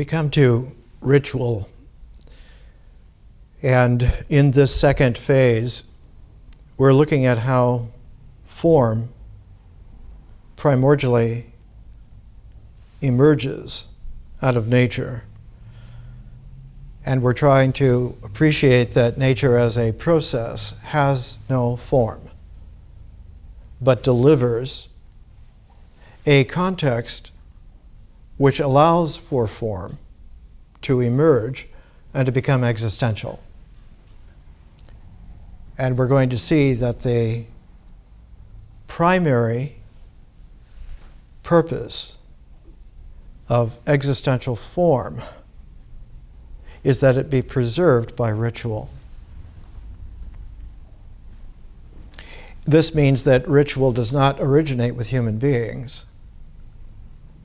we come to ritual, and in this second phase, we're looking at how form primordially emerges out of nature. And we're trying to appreciate that nature as a process has no form, but delivers a context which allows for form to emerge and to become existential. And we're going to see that the primary purpose of existential form is that it be preserved by ritual. This means that ritual does not originate with human beings,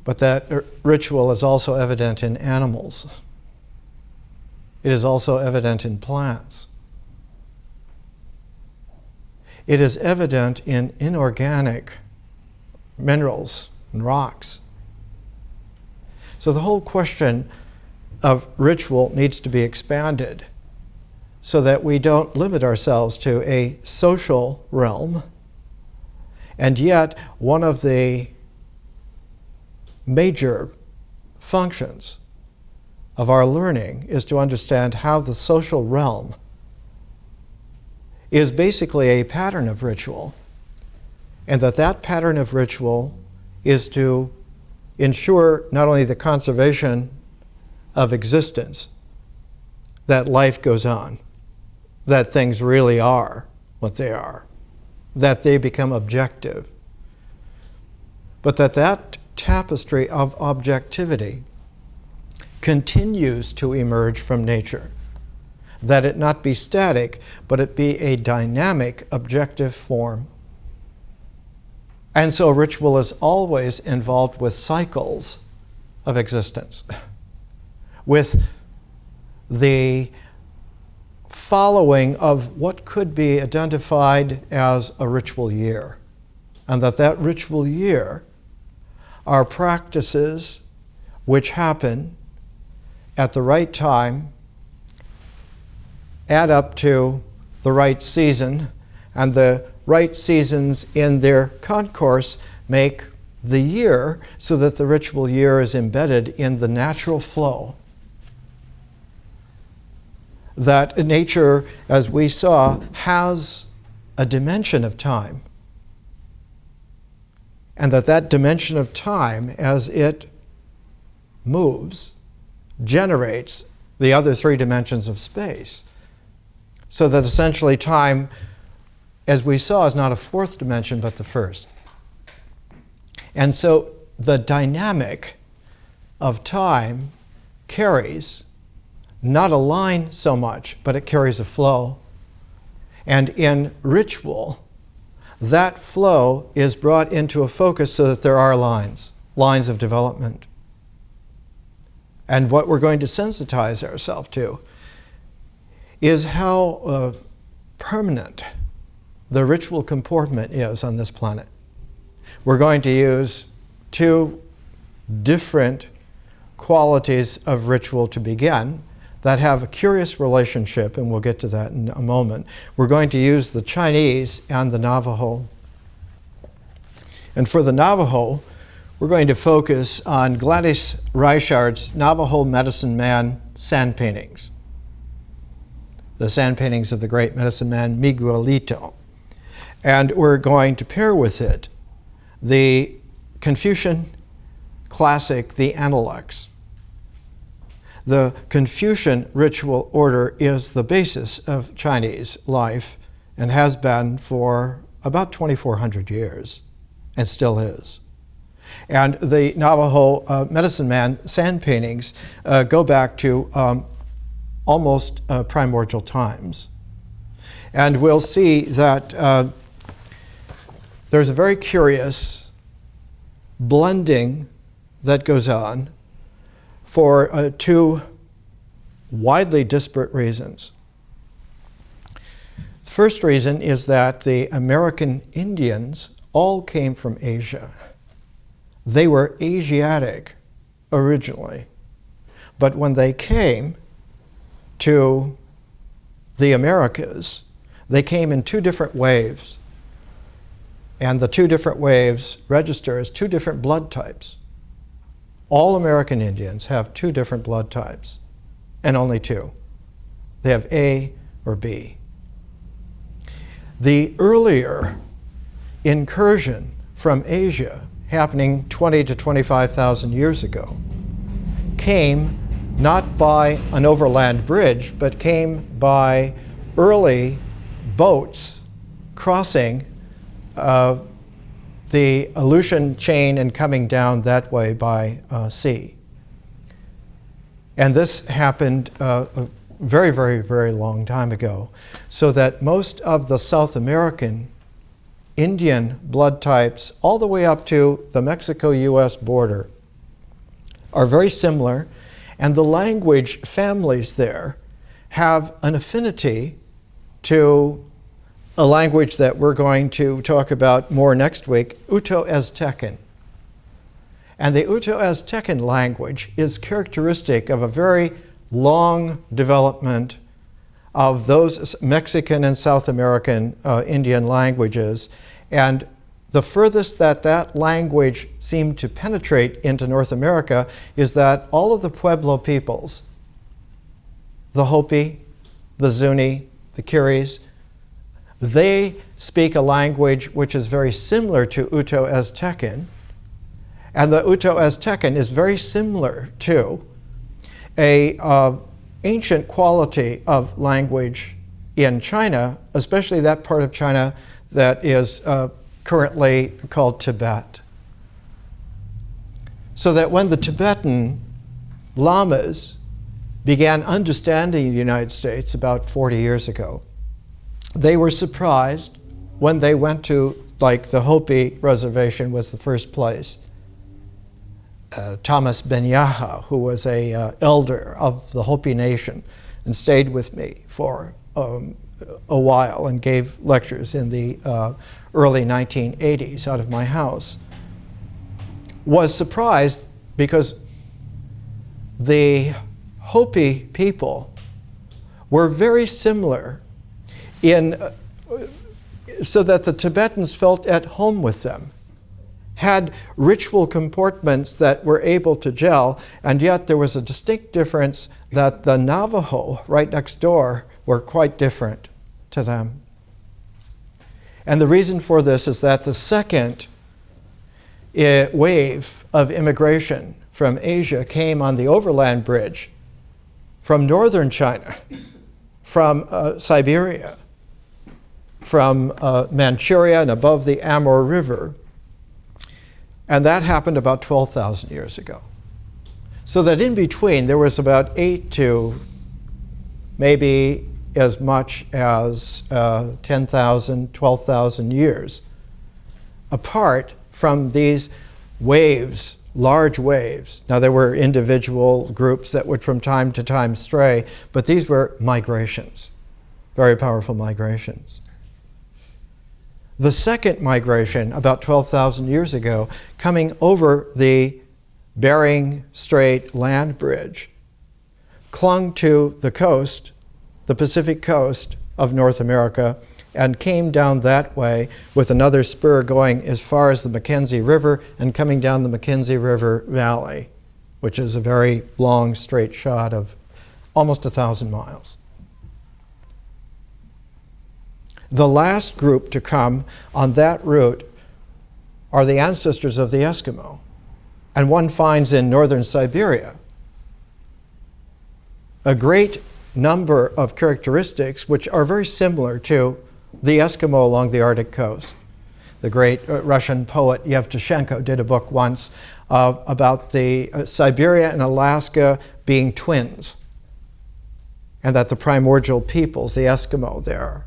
but that ritual is also evident in animals. It is also evident in plants. It is evident in inorganic minerals and rocks. So the whole question of ritual needs to be expanded so that we don't limit ourselves to a social realm. And yet, one of the major functions of our learning is to understand how the social realm is basically a pattern of ritual, and that pattern of ritual is to ensure not only the conservation of existence, that life goes on, that things really are what they are, that they become objective, but that tapestry of objectivity continues to emerge from nature, that it not be static, but it be a dynamic, objective form. And so ritual is always involved with cycles of existence, with the following of what could be identified as a ritual year, and that ritual year are practices which happen at the right time, add up to the right season, and the right seasons in their concourse make the year, so that the ritual year is embedded in the natural flow. That nature, as we saw, has a dimension of time. And that dimension of time, as it moves, generates the other three dimensions of space. So that essentially time, as we saw, is not a fourth dimension, but the first. And so the dynamic of time carries not a line so much, but it carries a flow. And in ritual, that flow is brought into a focus so that there are lines of development. And what we're going to sensitize ourselves to is how permanent the ritual comportment is on this planet. We're going to use two different qualities of ritual to begin that have a curious relationship, and we'll get to that in a moment. We're going to use the Chinese and the Navajo. And for the Navajo, we're going to focus on Gladys Reichardt's Navajo medicine man sand paintings. The sand paintings of the great medicine man Miguelito. And we're going to pair with it the Confucian classic, the Analects. The Confucian Ritual Order is the basis of Chinese life and has been for about 2,400 years and still is. And the Navajo medicine man sand paintings go back to almost primordial times. And we'll see that there's a very curious blending that goes on for two widely disparate reasons. The first reason is that the American Indians all came from Asia. They were Asiatic originally, But when they came to the Americas, they came in two different waves. And the two different waves register as two different blood types. All American Indians have two different blood types, and only two. They have A or B. The earlier incursion from Asia, happening 20 to 25,000 years ago, came not by an overland bridge, but came by early boats crossing the Aleutian chain and coming down that way by sea. And this happened a very, very, very long time ago, so that most of the South American Indian blood types, all the way up to the Mexico-US border, are very similar, and the language families there have an affinity to a language that we're going to talk about more next week, Uto-Aztecan. And the Uto-Aztecan language is characteristic of a very long development of those Mexican and South American Indian languages. And the furthest that that language seemed to penetrate into North America is that all of the Pueblo peoples, the Hopi, the Zuni, the Kiris, they speak a language which is very similar to Uto-Aztecan, and the Uto-Aztecan is very similar to an ancient quality of language in China, especially that part of China that is currently called Tibet. So that when the Tibetan lamas began understanding the United States about 40 years ago, they were surprised when they went to, like, the Hopi Reservation was the first place. Thomas Ben-Yaha, who was a elder of the Hopi Nation and stayed with me for a while and gave lectures in the early 1980s out of my house, was surprised because the Hopi people were very similar so that the Tibetans felt at home with them, had ritual comportments that were able to gel, and yet there was a distinct difference that the Navajo right next door were quite different to them. And the reason for this is that the second wave of immigration from Asia came on the overland bridge from northern China, from Siberia, from Manchuria and above the Amur River. And that happened about 12,000 years ago. So that in between, there was about 8 to maybe as much as 10,000, 12,000 years apart from these waves, large waves. Now, there were individual groups that would from time to time stray, but these were migrations, very powerful migrations. The second migration, about 12,000 years ago, coming over the Bering Strait land bridge, clung to the coast, the Pacific coast of North America, and came down that way with another spur going as far as the Mackenzie River and coming down the Mackenzie River Valley, which is a very long, straight shot of almost 1,000 miles. The last group to come on that route are the ancestors of the Eskimo, and one finds in northern Siberia a great number of characteristics which are very similar to the Eskimo along the Arctic coast. The great Russian poet Yevtushenko did a book once about the Siberia and Alaska being twins, and that the primordial peoples, the Eskimo there,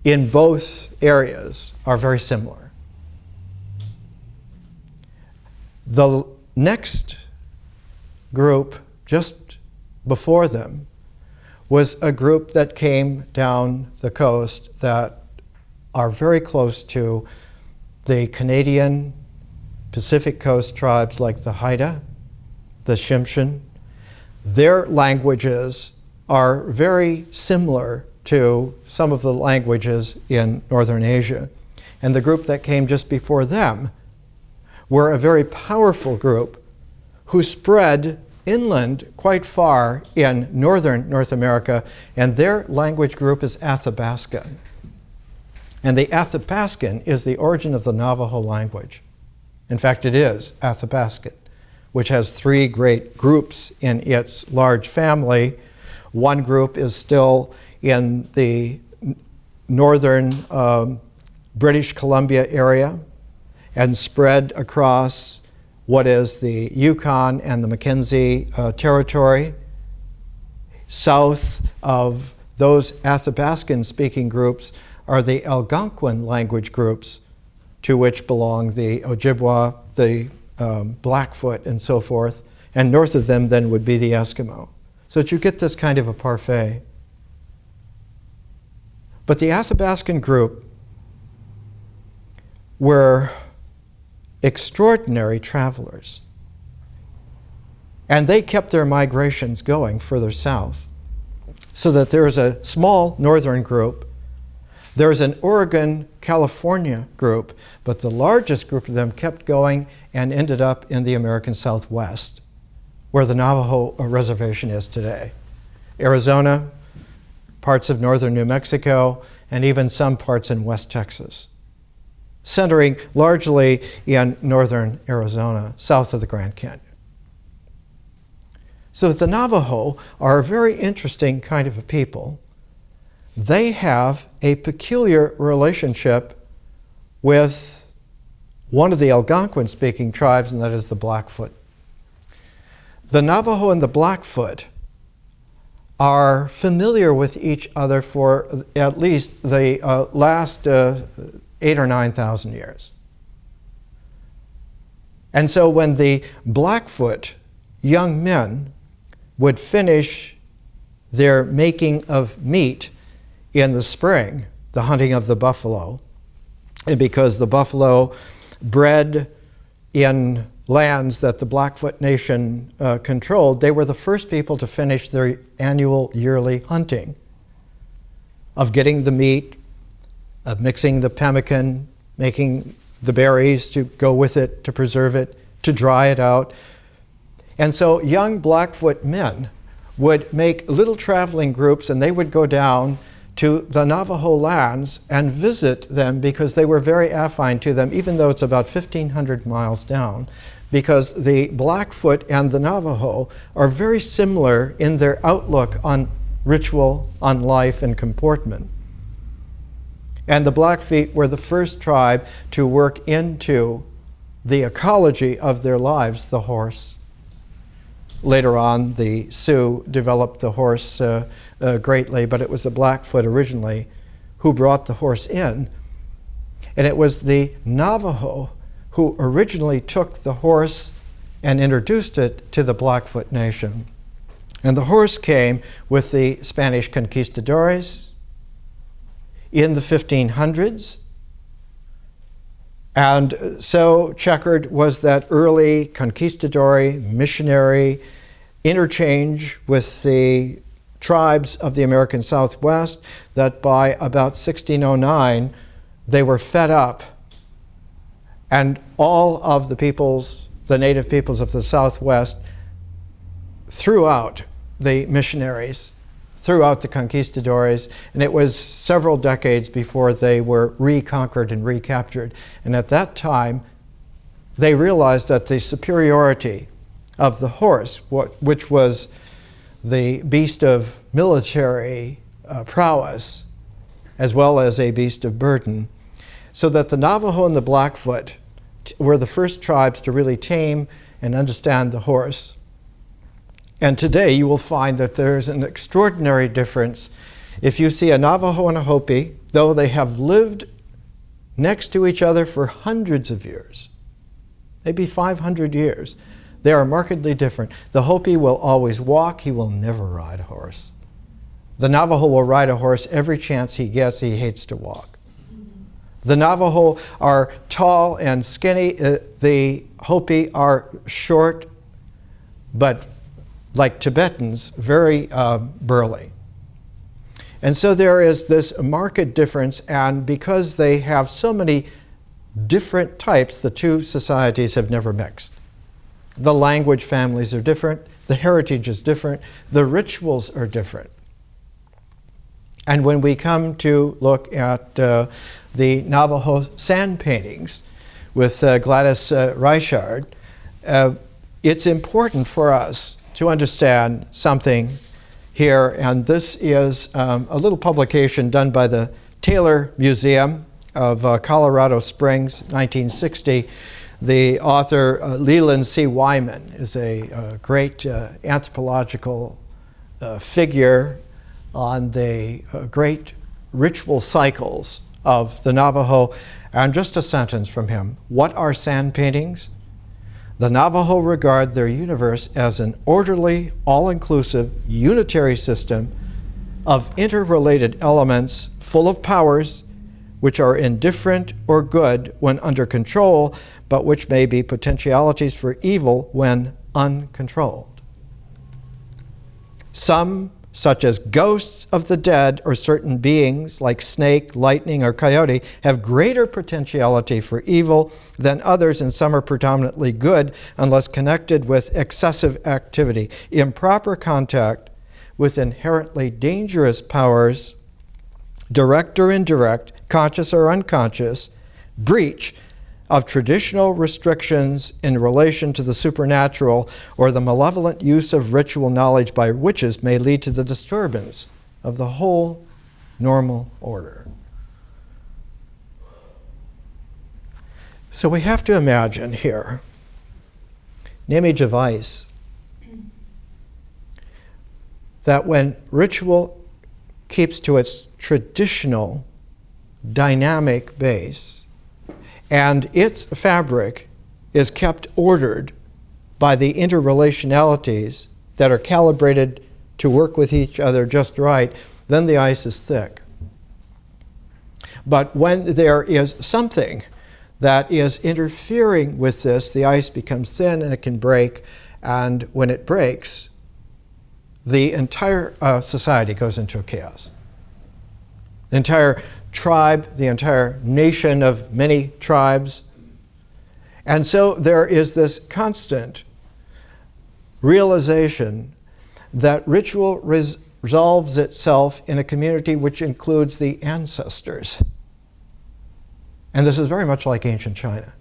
in both areas are very similar. The next group, just before them, was a group that came down the coast that are very close to the Canadian Pacific Coast tribes like the Haida, the Tsimshian, their languages are very similar to some of the languages in Northern Asia. And the group that came just before them were a very powerful group who spread inland quite far in northern North America, and their language group is Athabascan. And the Athabascan is the origin of the Navajo language. In fact, it is Athabascan, which has three great groups in its large family. One group is still in the northern British Columbia area and spread across what is the Yukon and the Mackenzie territory. South of those Athabascan-speaking groups are the Algonquin language groups, to which belong the Ojibwa, the Blackfoot, and so forth. And north of them then would be the Eskimo. So that you get this kind of a parfait. But the Athabascan group were extraordinary travelers. And they kept their migrations going further south. So that there is a small northern group, there's an Oregon, California group, but the largest group of them kept going and ended up in the American Southwest, where the Navajo Reservation is today. Arizona, parts of northern New Mexico, and even some parts in West Texas, centering largely in northern Arizona, south of the Grand Canyon. So the Navajo are a very interesting kind of a people. They have a peculiar relationship with one of the Algonquin-speaking tribes, and that is the Blackfoot. The Navajo and the Blackfoot are familiar with each other for at least the last 8,000 or 9,000 years. And so when the Blackfoot young men would finish their making of meat in the spring, the hunting of the buffalo, and because the buffalo bred in lands that the Blackfoot Nation controlled, they were the first people to finish their annual yearly hunting of getting the meat, of mixing the pemmican, making the berries to go with it, to preserve it, to dry it out. And so young Blackfoot men would make little traveling groups, and they would go down to the Navajo lands and visit them because they were very affine to them, even though it's about 1,500 miles down, because the Blackfoot and the Navajo are very similar in their outlook on ritual, on life, and comportment. And the Blackfeet were the first tribe to work into the ecology of their lives, the horse. Later on, the Sioux developed the horse greatly, but it was the Blackfoot originally who brought the horse in. And it was the Navajo who originally took the horse and introduced it to the Blackfoot Nation. And the horse came with the Spanish conquistadores in the 1500s. And so checkered was that early conquistador, missionary interchange with the tribes of the American Southwest that by about 1609 they were fed up, and all of the peoples, the native peoples of the Southwest, threw out the missionaries, threw out the conquistadores, and it was several decades before they were reconquered and recaptured. And at that time, they realized that the superiority of the horse, which was the beast of military prowess, as well as a beast of burden, so that the Navajo and the Blackfoot were the first tribes to really tame and understand the horse. And today you will find that there's an extraordinary difference. If you see a Navajo and a Hopi, though they have lived next to each other for hundreds of years, maybe 500 years, they are markedly different. The Hopi will always walk, he will never ride a horse. The Navajo will ride a horse every chance he gets, he hates to walk. The Navajo are tall and skinny, the Hopi are short but like Tibetans, very burly. And so there is this marked difference, and because they have so many different types, the two societies have never mixed. The language families are different, the heritage is different, the rituals are different. And when we come to look at the Navajo sand paintings with Gladys Reichard, it's important for us to understand something here, and this is a little publication done by the Taylor Museum of Colorado Springs, 1960. The author, Leland C. Wyman, is a great anthropological figure on the great ritual cycles of the Navajo. And just a sentence from him. What are sand paintings? The Navajo regard their universe as an orderly, all-inclusive, unitary system of interrelated elements full of powers which are indifferent or good when under control, but which may be potentialities for evil when uncontrolled. Some, such as ghosts of the dead or certain beings like snake, lightning, or coyote, have greater potentiality for evil than others, and some are predominantly good unless connected with excessive activity. Improper contact with inherently dangerous powers, direct or indirect, conscious or unconscious, breach of traditional restrictions in relation to the supernatural, or the malevolent use of ritual knowledge by witches may lead to the disturbance of the whole normal order. So we have to imagine here an image of ice, that when ritual keeps to its traditional dynamic base, and its fabric is kept ordered by the interrelationalities that are calibrated to work with each other just right, then the ice is thick. But when there is something that is interfering with this, the ice becomes thin and it can break, and when it breaks, the entire society goes into chaos. The entire tribe, the entire nation of many tribes. And so there is this constant realization that ritual resolves itself in a community which includes the ancestors. And this is very much like ancient China.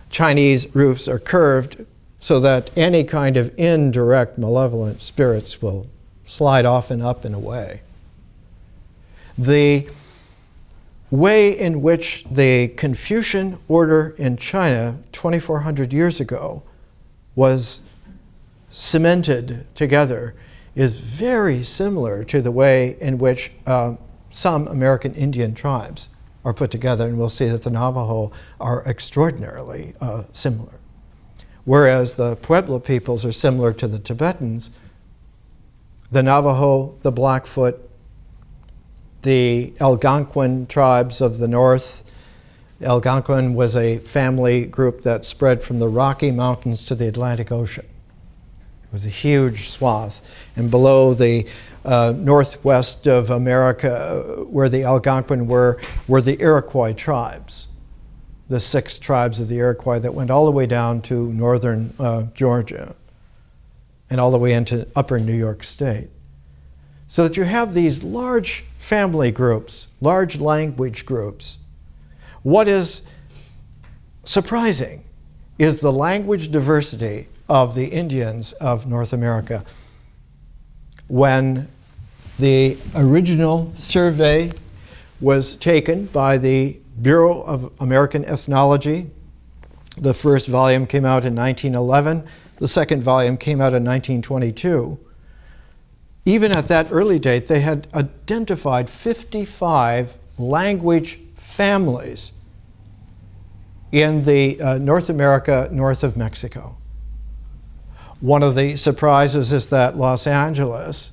Chinese roofs are curved so that any kind of indirect malevolent spirits will slide off and up and away. The way in which the Confucian order in China 2,400 years ago was cemented together is very similar to the way in which some American Indian tribes are put together, and we'll see that the Navajo are extraordinarily similar. Whereas the Pueblo peoples are similar to the Tibetans, the Navajo, the Blackfoot, the Algonquin tribes of the north. Algonquin was a family group that spread from the Rocky Mountains to the Atlantic Ocean. It was a huge swath. And below the northwest of America, where the Algonquin were the Iroquois tribes, the 6 tribes of the Iroquois that went all the way down to northern Georgia and all the way into upper New York State. So that you have these large family groups, large language groups. What is surprising is the language diversity of the Indians of North America. When the original survey was taken by the Bureau of American Ethnology, the first volume came out in 1911, the second volume came out in 1922. Even at that early date, they had identified 55 language families in the North America north of Mexico. One of the surprises is that Los Angeles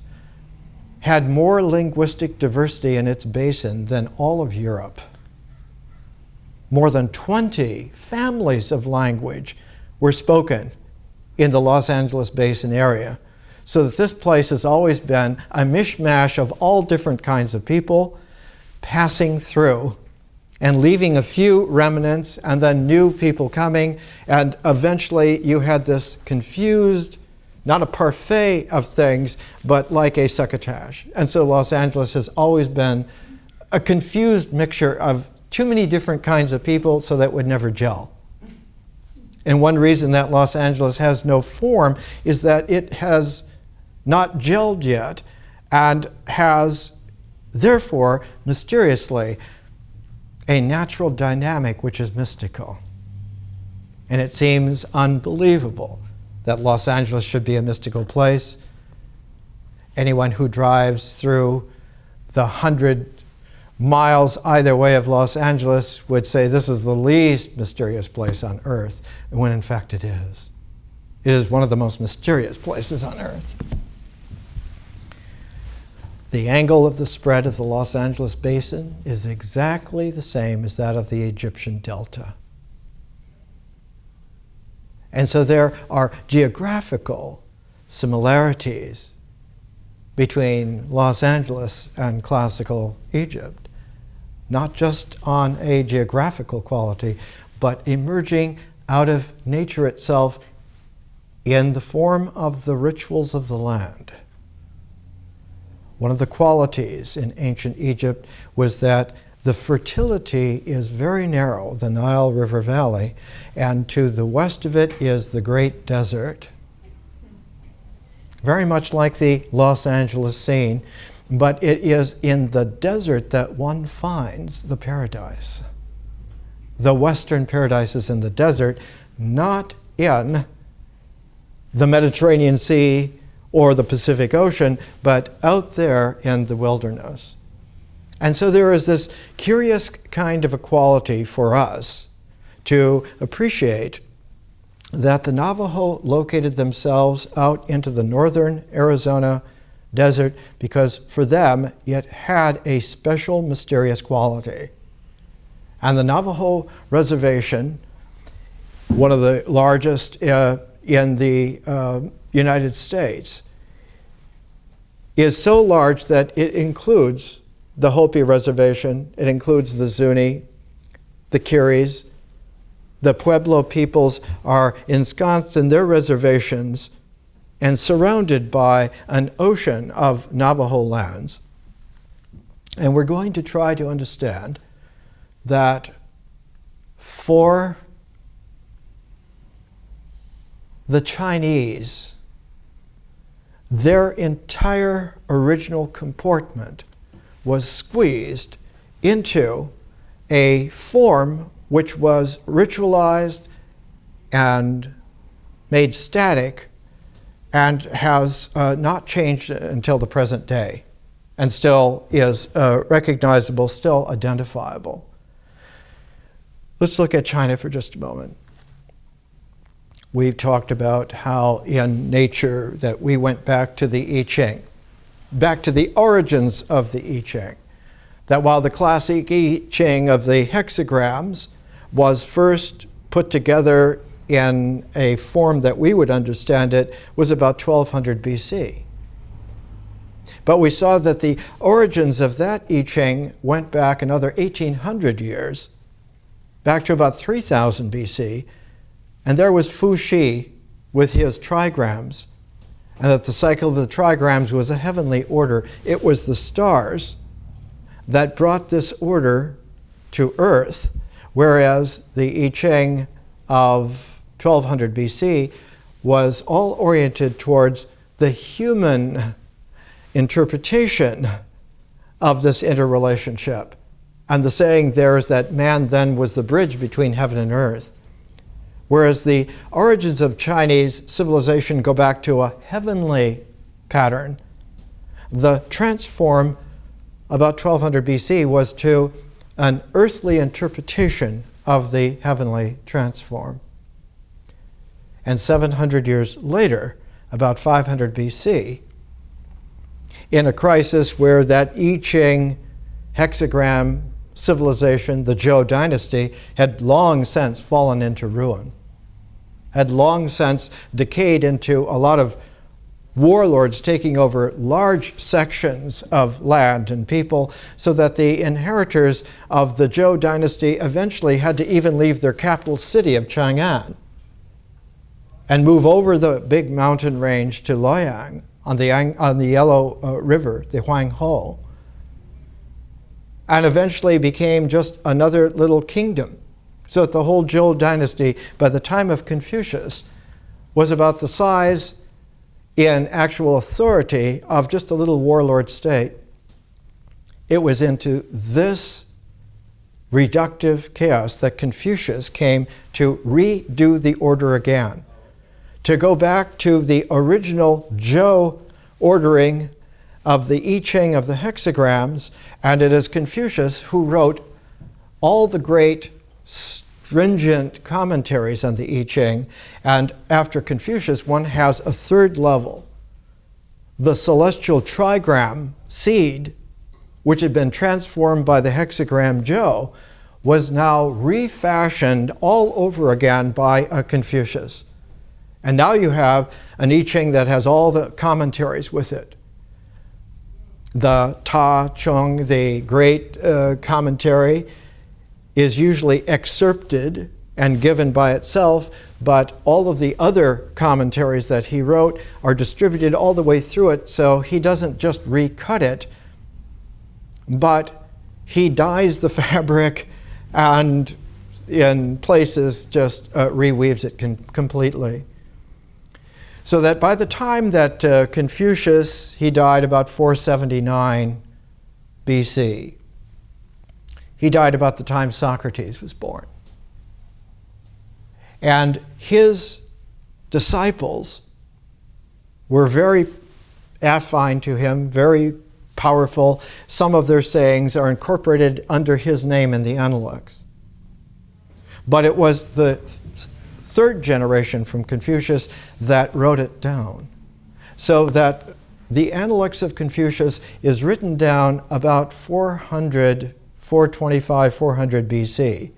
had more linguistic diversity in its basin than all of Europe. More than 20 families of language were spoken in the Los Angeles Basin area. So that this place has always been a mishmash of all different kinds of people passing through and leaving a few remnants and then new people coming. And eventually you had this confused, not a parfait of things, but like a succotash. And so Los Angeles has always been a confused mixture of too many different kinds of people so that it would never gel. And one reason that Los Angeles has no form is that it has not gelled yet and has, therefore, mysteriously, a natural dynamic which is mystical. And it seems unbelievable that Los Angeles should be a mystical place. Anyone who drives through the 100 miles either way of Los Angeles would say this is the least mysterious place on earth, when in fact it is. It is one of the most mysterious places on earth. The angle of the spread of the Los Angeles Basin is exactly the same as that of the Egyptian Delta. And so there are geographical similarities between Los Angeles and classical Egypt, not just on a geographical quality, but emerging out of nature itself in the form of the rituals of the land. One of the qualities in ancient Egypt was that the fertility is very narrow, the Nile River Valley, and to the west of it is the Great Desert. Very much like the Los Angeles scene, but it is in the desert that one finds the paradise. The Western paradise is in the desert, not in the Mediterranean Sea or the Pacific Ocean, but out there in the wilderness. And so there is this curious kind of equality for us to appreciate that the Navajo located themselves out into the northern Arizona desert because for them it had a special mysterious quality. And the Navajo Reservation, one of the largest in the United States, is so large that it includes the Hopi Reservation, it includes the Zuni, the Kiris. The Pueblo peoples are ensconced in their reservations and surrounded by an ocean of Navajo lands. And we're going to try to understand that for the Chinese, their entire original comportment was squeezed into a form which was ritualized and made static and has not changed until the present day and still is recognizable, still identifiable. Let's look at China for just a moment. We've talked about how in nature that we went back to the I Ching, back to the origins of the I Ching. That while the classic I Ching of the hexagrams was first put together in a form that we would understand it was about 1200 BC. But we saw that the origins of that I Ching went back another 1800 years, back to about 3000 BC, and there was Fu Xi with his trigrams, and that the cycle of the trigrams was a heavenly order. It was the stars that brought this order to Earth, whereas the I Ching of 1200 BC was all oriented towards the human interpretation of this interrelationship. And the saying there is that man then was the bridge between heaven and earth. Whereas the origins of Chinese civilization go back to a heavenly pattern. The transform about 1200 BC was to an earthly interpretation of the heavenly transform. And 700 years later, about 500 BC, in a crisis where that I Ching hexagram civilization, the Zhou dynasty, had long since fallen into ruin. had long since decayed into a lot of warlords taking over large sections of land and people, so that the inheritors of the Zhou dynasty eventually had to even leave their capital city of Chang'an and move over the big mountain range to Luoyang on the Yellow River, the Huanghe, and eventually became just another little kingdom. So that the whole Zhou dynasty, by the time of Confucius, was about the size in actual authority of just a little warlord state. It was into this reductive chaos that Confucius came to redo the order again, to go back to the original Zhou ordering of the I Ching of the hexagrams, and it is Confucius who wrote all the great stringent commentaries on the I Ching, and after Confucius, one has a third level. The celestial trigram seed, which had been transformed by the hexagram Zhou, was now refashioned all over again by Confucius. And now you have an I Ching that has all the commentaries with it. The Ta Chong, the great commentary, is usually excerpted and given by itself, but all of the other commentaries that he wrote are distributed all the way through it, so he doesn't just recut it, but he dyes the fabric and in places just reweaves it completely. So that by the time that Confucius, he died about 479 BC. He died about the time Socrates was born. And his disciples were very affine to him, very powerful. Some of their sayings are incorporated under his name in the Analects. But it was the third generation from Confucius that wrote it down. So that the Analects of Confucius is written down about 425, 400 BC.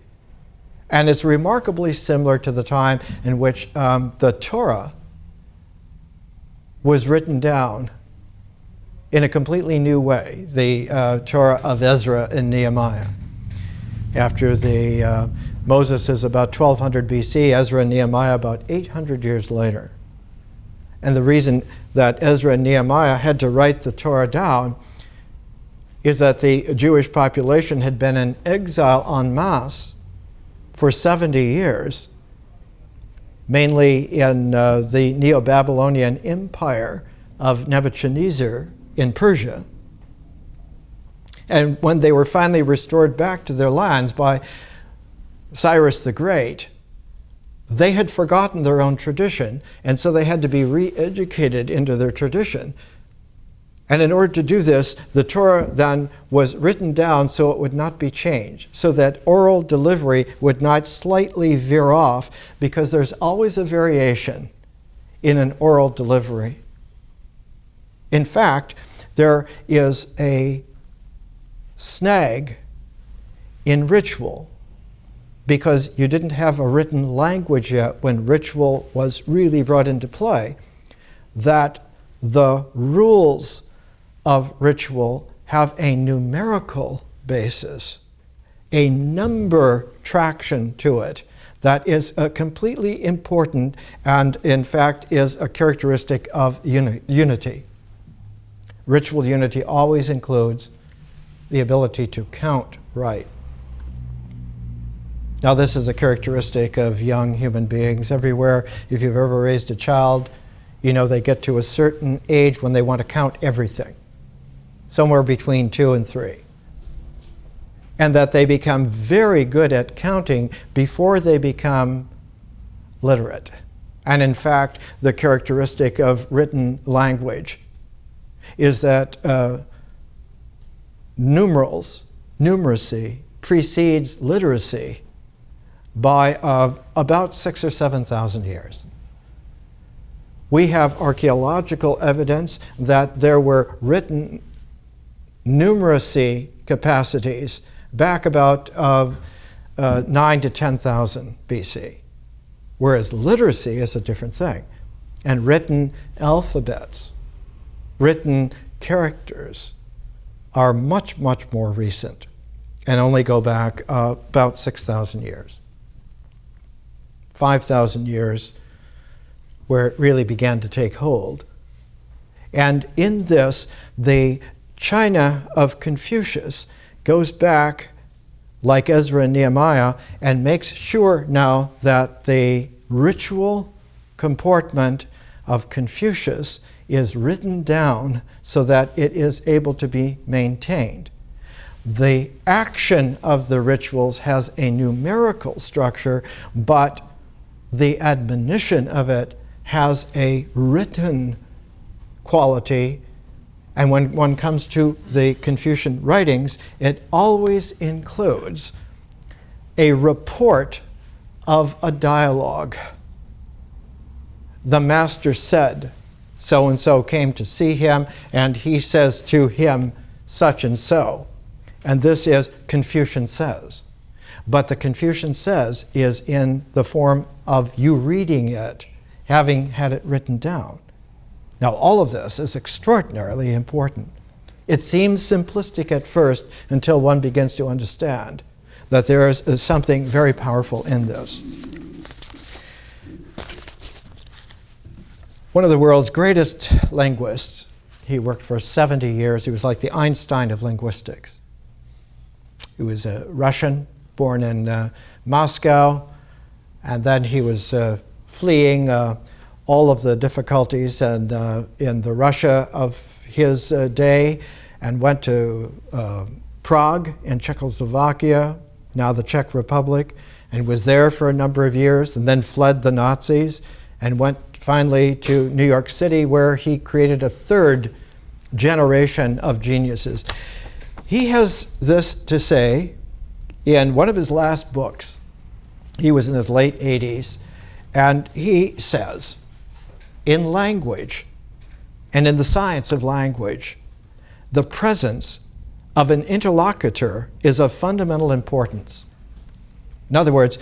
And it's remarkably similar to the time in which the Torah was written down in a completely new way, the Torah of Ezra and Nehemiah. After Moses is about 1200 BC, Ezra and Nehemiah about 800 years later. And the reason that Ezra and Nehemiah had to write the Torah down is that the Jewish population had been in exile en masse for 70 years, mainly in the Neo-Babylonian Empire of Nebuchadnezzar in Persia. And when they were finally restored back to their lands by Cyrus the Great, they had forgotten their own tradition, and so they had to be re-educated into their tradition. And in order to do this, the Torah then was written down so it would not be changed, so that oral delivery would not slightly veer off, because there's always a variation in an oral delivery. In fact, there is a snag in ritual, because you didn't have a written language yet when ritual was really brought into play, that the rules of ritual have a numerical basis, a number traction to it that is completely important and, in fact, is a characteristic of unity. Ritual unity always includes the ability to count right. Now, this is a characteristic of young human beings everywhere. If you've ever raised a child, you know they get to a certain age when they want to count everything, somewhere between 2 and 3. And that they become very good at counting before they become literate. And in fact, the characteristic of written language is that numeracy precedes literacy by about 6,000 or 7,000 years. We have archaeological evidence that there were written numeracy capacities back about 9 to 10,000 BC. whereas literacy is a different thing. And written alphabets, written characters are much, much more recent and only go back about 6,000 years. 5,000 years where it really began to take hold. And in this, the China of Confucius goes back, like Ezra and Nehemiah, and makes sure now that the ritual comportment of Confucius is written down so that it is able to be maintained. The action of the rituals has a numerical structure, but the admonition of it has a written quality. And when one comes to the Confucian writings, it always includes a report of a dialogue. The master said, so-and-so came to see him, and he says to him such and so. And this is Confucian says. But the Confucian says is in the form of you reading it, having had it written down. Now, all of this is extraordinarily important. It seems simplistic at first until one begins to understand that there is something very powerful in this. One of the world's greatest linguists, he worked for 70 years. He was like the Einstein of linguistics. He was a Russian, born in Moscow, and then he was fleeing all of the difficulties and in the Russia of his day, and went to Prague in Czechoslovakia, now the Czech Republic, and was there for a number of years, and then fled the Nazis, and went finally to New York City, where he created a third generation of geniuses. He has this to say in one of his last books. He was in his late 80s, and he says, in language and in the science of language, the presence of an interlocutor is of fundamental importance. In other words,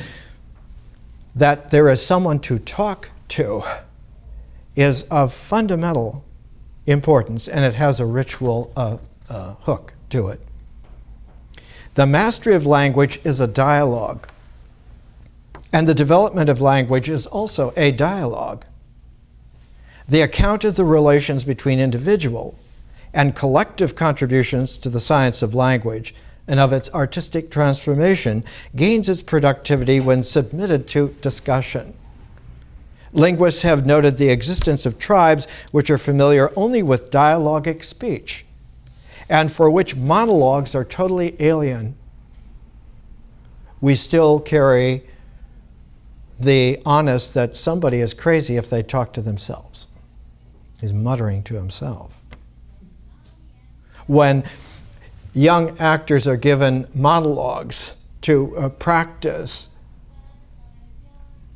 that there is someone to talk to is of fundamental importance, and it has a ritual hook to it. The mastery of language is a dialogue, and the development of language is also a dialogue. The account of the relations between individual and collective contributions to the science of language and of its artistic transformation gains its productivity when submitted to discussion. Linguists have noted the existence of tribes which are familiar only with dialogic speech, and for which monologues are totally alien. We still carry the honest that somebody is crazy if they talk to themselves. He's muttering to himself. When young actors are given monologues to practice,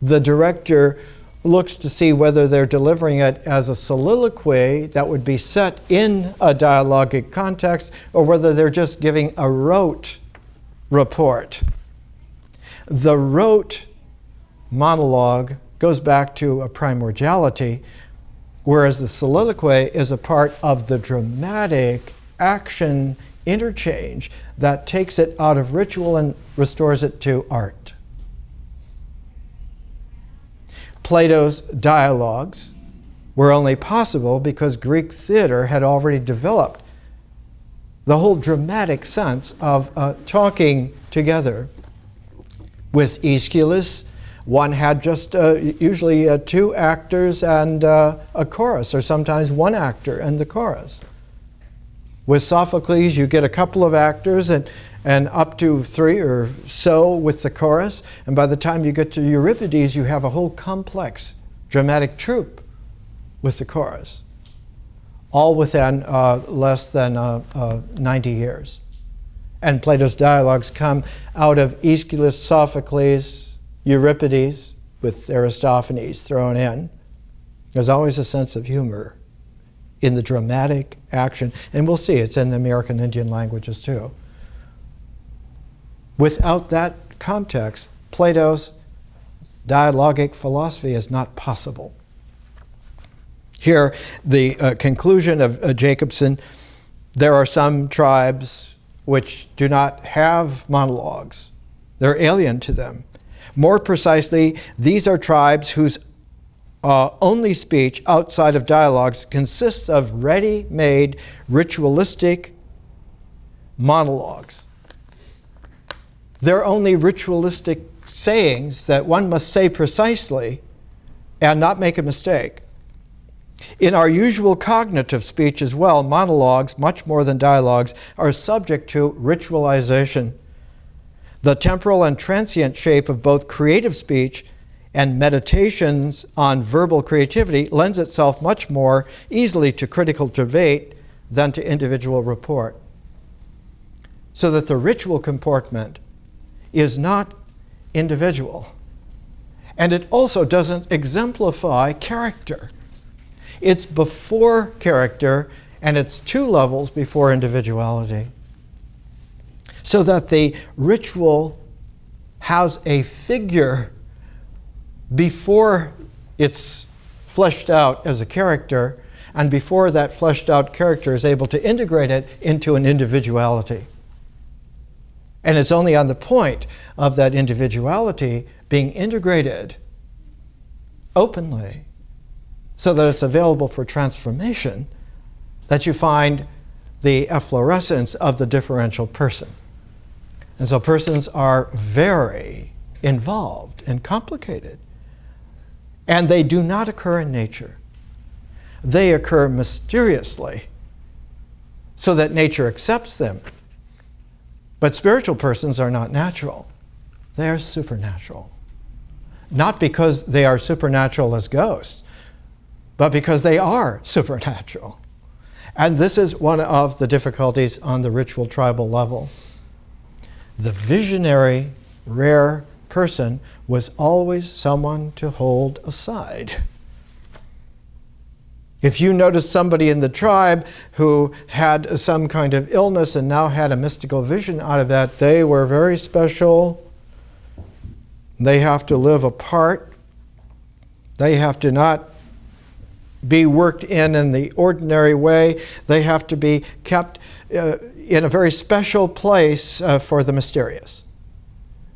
the director looks to see whether they're delivering it as a soliloquy that would be set in a dialogic context, or whether they're just giving a rote report. The rote monologue goes back to a primordiality, whereas the soliloquy is a part of the dramatic action interchange that takes it out of ritual and restores it to art. Plato's dialogues were only possible because Greek theater had already developed the whole dramatic sense of talking together. With Aeschylus, one had just usually two actors and a chorus, or sometimes one actor and the chorus. With Sophocles, you get a couple of actors and up to three or so with the chorus. And by the time you get to Euripides, you have a whole complex dramatic troupe with the chorus, all within less than 90 years. And Plato's dialogues come out of Aeschylus, Sophocles, Euripides, with Aristophanes thrown in. There's always a sense of humor in the dramatic action. And we'll see, it's in the American Indian languages too. Without that context, Plato's dialogic philosophy is not possible. Here, the conclusion of Jacobson, there are some tribes which do not have monologues. They're alien to them. More precisely, these are tribes whose only speech outside of dialogues consists of ready-made ritualistic monologues. They're only ritualistic sayings that one must say precisely and not make a mistake. In our usual cognitive speech as well, monologues, much more than dialogues, are subject to ritualization. The temporal and transient shape of both creative speech and meditations on verbal creativity lends itself much more easily to critical debate than to individual report. So that the ritual comportment is not individual. And it also doesn't exemplify character. It's before character, and it's two levels before individuality. So that the ritual has a figure before it's fleshed out as a character, and before that fleshed out character is able to integrate it into an individuality. And it's only on the point of that individuality being integrated openly so that it's available for transformation that you find the efflorescence of the differential person. And so persons are very involved and complicated. And they do not occur in nature. They occur mysteriously so that nature accepts them. But spiritual persons are not natural. They are supernatural. Not because they are supernatural as ghosts, but because they are supernatural. And this is one of the difficulties on the ritual tribal level. The visionary, rare person was always someone to hold aside. If you notice somebody in the tribe who had some kind of illness and now had a mystical vision out of that, they were very special. They have to live apart. They have to not be worked in the ordinary way. They have to be kept in a very special place for the mysterious.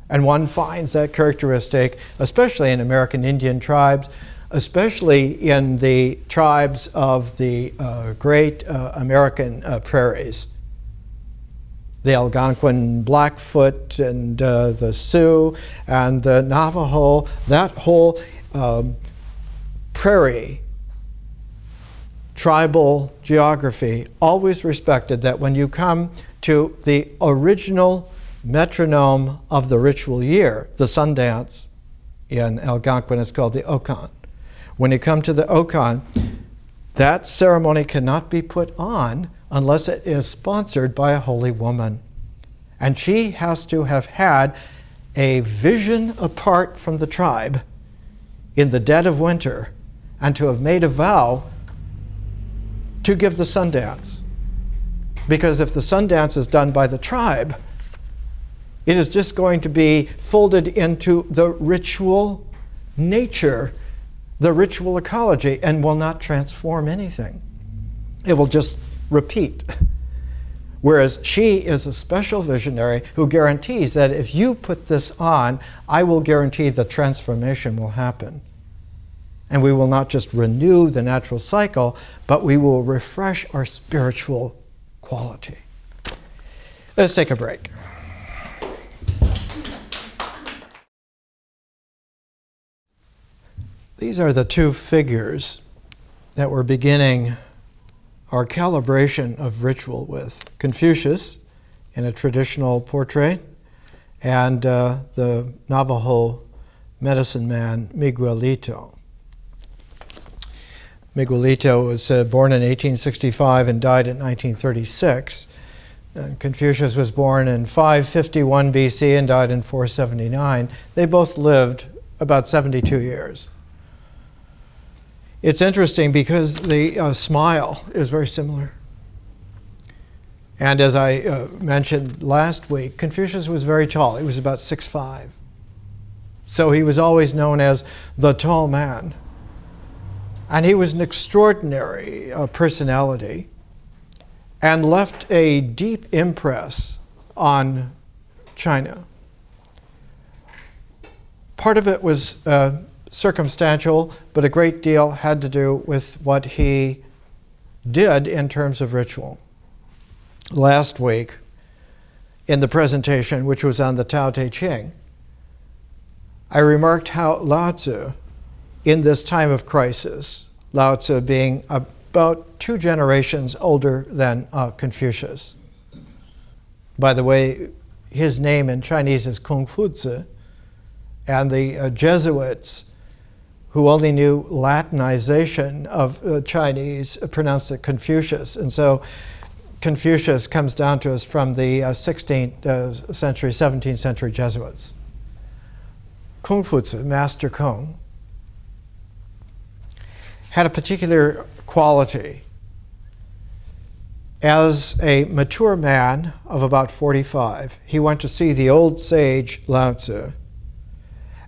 And one finds that characteristic, especially in American Indian tribes, especially in the tribes of the great American prairies. The Algonquin Blackfoot and the Sioux and the Navajo, that whole prairie tribal geography always respected that when you come to the original metronome of the ritual year, the Sundance, in Algonquin it's called the Ocon. When you come to the Ocon, that ceremony cannot be put on unless it is sponsored by a holy woman. And she has to have had a vision apart from the tribe in the dead of winter and to have made a vow to give the Sundance. Because if the Sundance is done by the tribe, it is just going to be folded into the ritual nature, the ritual ecology, and will not transform anything. It will just repeat. Whereas she is a special visionary who guarantees that if you put this on, I will guarantee the transformation will happen. And we will not just renew the natural cycle, but we will refresh our spiritual quality. Let's take a break. These are the two figures that we're beginning our calibration of ritual with. Confucius in a traditional portrait, and the Navajo medicine man Miguelito. Miguelito was born in 1865 and died in 1936. And Confucius was born in 551 BC and died in 479. They both lived about 72 years. It's interesting because the smile is very similar. And as I mentioned last week, Confucius was very tall. He was about 6'5". So he was always known as the tall man. And he was an extraordinary personality and left a deep impress on China. Part of it was circumstantial, but a great deal had to do with what he did in terms of ritual. Last week, in the presentation, which was on the Tao Te Ching, I remarked how Lao Tzu, in this time of crisis, Lao Tzu being about 2 generations older than Confucius. By the way, his name in Chinese is Confucius, and the Jesuits, who only knew Latinization of Chinese, pronounced it Confucius. And so Confucius comes down to us from the 16th century, 17th century Jesuits. Confucius, Master Kong, had a particular quality. As a mature man of about 45, he went to see the old sage Lao Tzu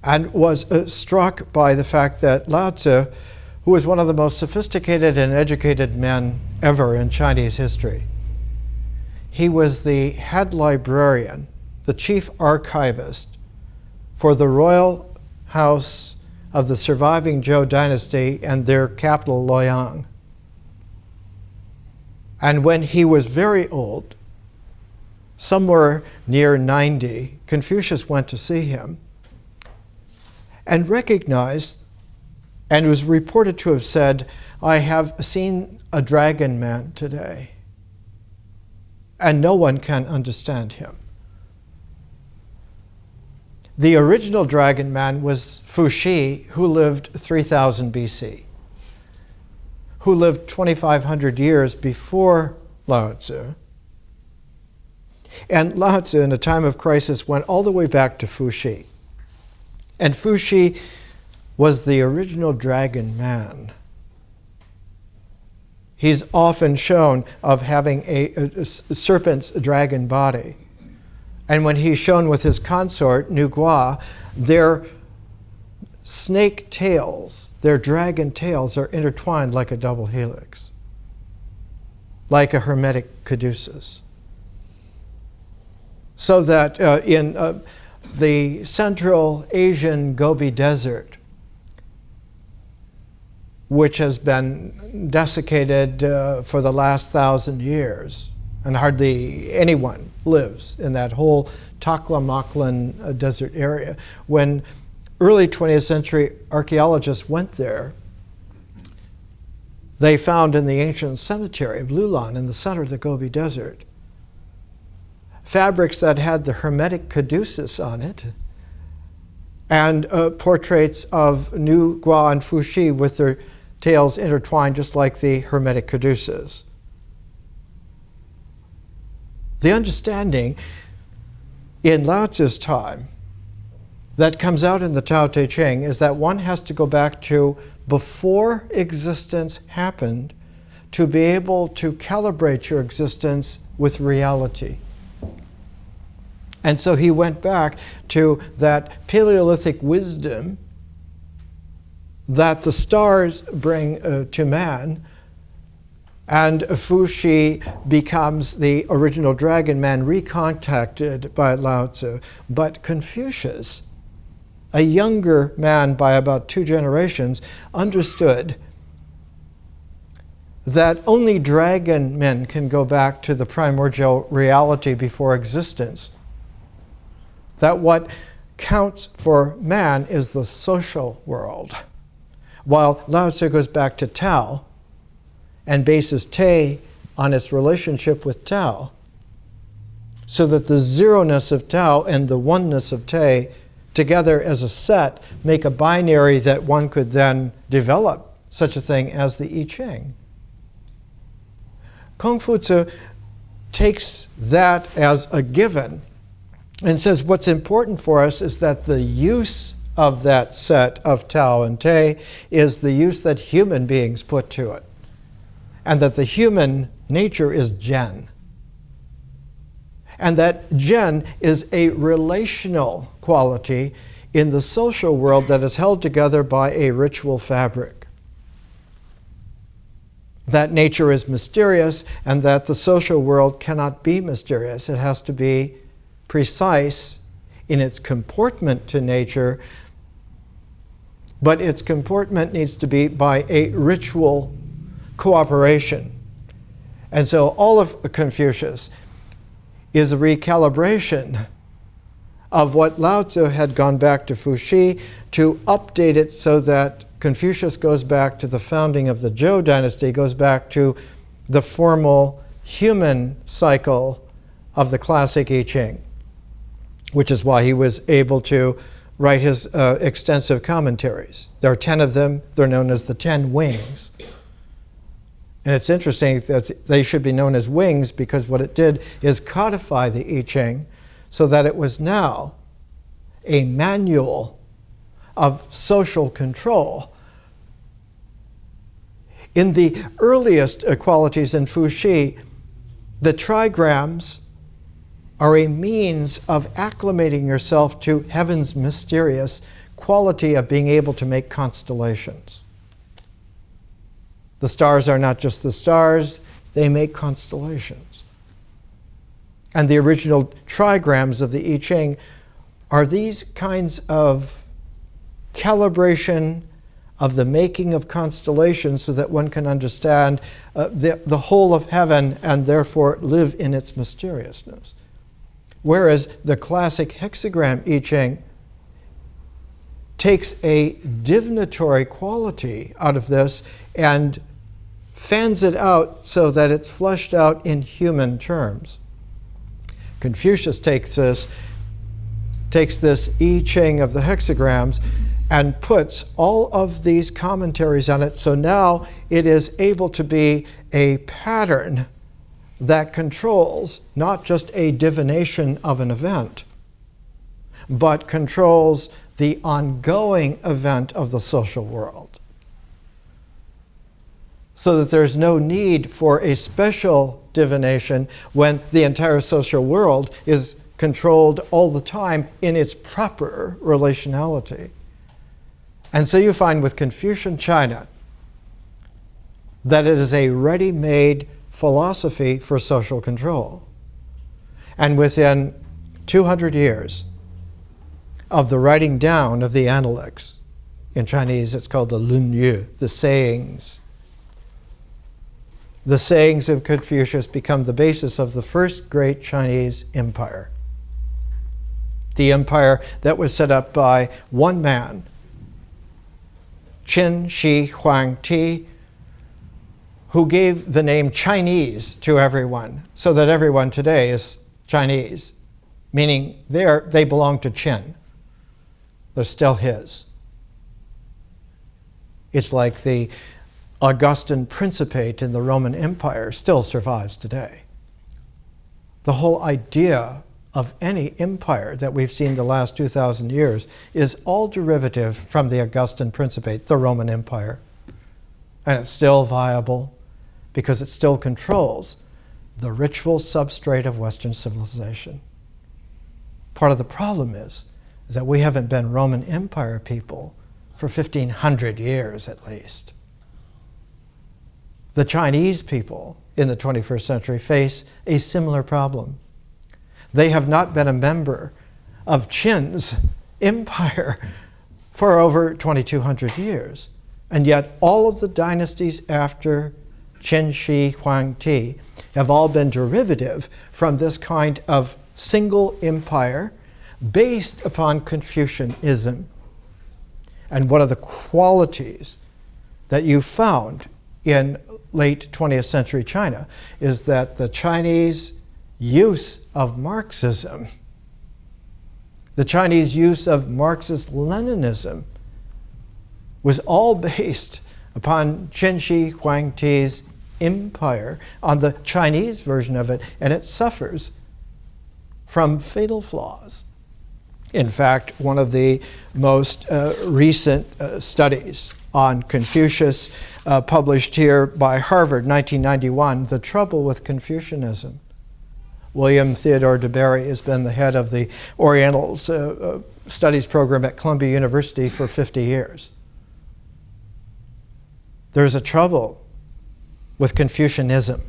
and was struck by the fact that Lao Tzu, who was one of the most sophisticated and educated men ever in Chinese history, he was the head librarian, the chief archivist for the royal house of the surviving Zhou dynasty and their capital, Luoyang. And when he was very old, somewhere near 90, Confucius went to see him and recognized, and was reported to have said, "I have seen a dragon man today, and no one can understand him." The original dragon man was Fuxi, who lived 3000 BC, who lived 2,500 years before Lao Tzu. And Lao Tzu, in a time of crisis, went all the way back to Fuxi. And Fuxi was the original dragon man. He's often shown of having a serpent's dragon body. And when he's shown with his consort, Nu Gua, their snake tails, their dragon tails, are intertwined like a double helix, like a hermetic caduceus. So that in the Central Asian Gobi Desert, which has been desiccated for the last 1,000 years, and hardly anyone lives in that whole Taklamakan desert area. When early 20th century archaeologists went there, they found in the ancient cemetery of Lulan in the center of the Gobi Desert fabrics that had the hermetic caduceus on it, and portraits of Nu Gua and Fuxi with their tails intertwined just like the hermetic caduceus. The understanding in Lao Tzu's time that comes out in the Tao Te Ching is that one has to go back to before existence happened to be able to calibrate your existence with reality. And so he went back to that Paleolithic wisdom that the stars bring to man, and Fuxi becomes the original dragon man recontacted by Lao Tzu. But Confucius, a younger man by about 2 generations, understood that only dragon men can go back to the primordial reality before existence. That what counts for man is the social world. While Lao Tzu goes back to Tao and bases Te on its relationship with Tao, so that the zeroness of Tao and the oneness of Te together as a set make a binary that one could then develop such a thing as the I Ching. Confucius takes that as a given and says what's important for us is that the use of that set of Tao and Te is the use that human beings put to it, and that the human nature is Zhen. And that Zhen is a relational quality in the social world that is held together by a ritual fabric. That nature is mysterious and that the social world cannot be mysterious. It has to be precise in its comportment to nature, but its comportment needs to be by a ritual cooperation. And so all of Confucius is a recalibration of what Lao Tzu had gone back to Fuxi to update it so that Confucius goes back to the founding of the Zhou dynasty, goes back to the formal human cycle of the classic I Ching, which is why he was able to write his extensive commentaries. There are 10 of them. They're known as the 10 wings. And it's interesting that they should be known as wings because what it did is codify the I Ching so that it was now a manual of social control. In the earliest qualities in Fuxi, the trigrams are a means of acclimating yourself to heaven's mysterious quality of being able to make constellations. The stars are not just the stars, they make constellations. And the original trigrams of the I Ching are these kinds of calibration of the making of constellations so that one can understand the whole of heaven and therefore live in its mysteriousness. Whereas the classic hexagram I Ching takes a divinatory quality out of this and fans it out so that it's fleshed out in human terms. Confucius takes this I Ching of the hexagrams and puts all of these commentaries on it, so now it is able to be a pattern that controls not just a divination of an event, but controls the ongoing event of the social world. So that there's no need for a special divination when the entire social world is controlled all the time in its proper relationality. And so you find with Confucian China that it is a ready-made philosophy for social control. And within 200 years of the writing down of the Analects, in Chinese it's called the Lunyu, the sayings. The sayings of Confucius become the basis of the first great Chinese empire. The empire that was set up by one man, Qin Shi Huang Ti, who gave the name Chinese to everyone, so that everyone today is Chinese, meaning they belong to Qin. They're still his. It's like the Augustan Principate in the Roman Empire still survives today. The whole idea of any empire that we've seen the last 2,000 years is all derivative from the Augustan Principate, the Roman Empire. And it's still viable because it still controls the ritual substrate of Western civilization. Part of the problem is that we haven't been Roman Empire people for 1,500 years at least. The Chinese people in the 21st century face a similar problem. They have not been a member of Qin's empire for over 2,200 years. And yet all of the dynasties after Qin Shi Huang Ti have all been derivative from this kind of single empire based upon Confucianism. And one of the qualities that you found in late 20th century China is that the Chinese use of Marxism, the Chinese use of Marxist Leninism, was all based upon Qin Shi Huang Ti's empire, on the Chinese version of it, and it suffers from fatal flaws. In fact, one of the most recent studies on Confucius, published here by Harvard, 1991, The Trouble with Confucianism, William Theodore de Berry has been the head of the Oriental Studies program at Columbia University for 50 years. There's a trouble with Confucianism.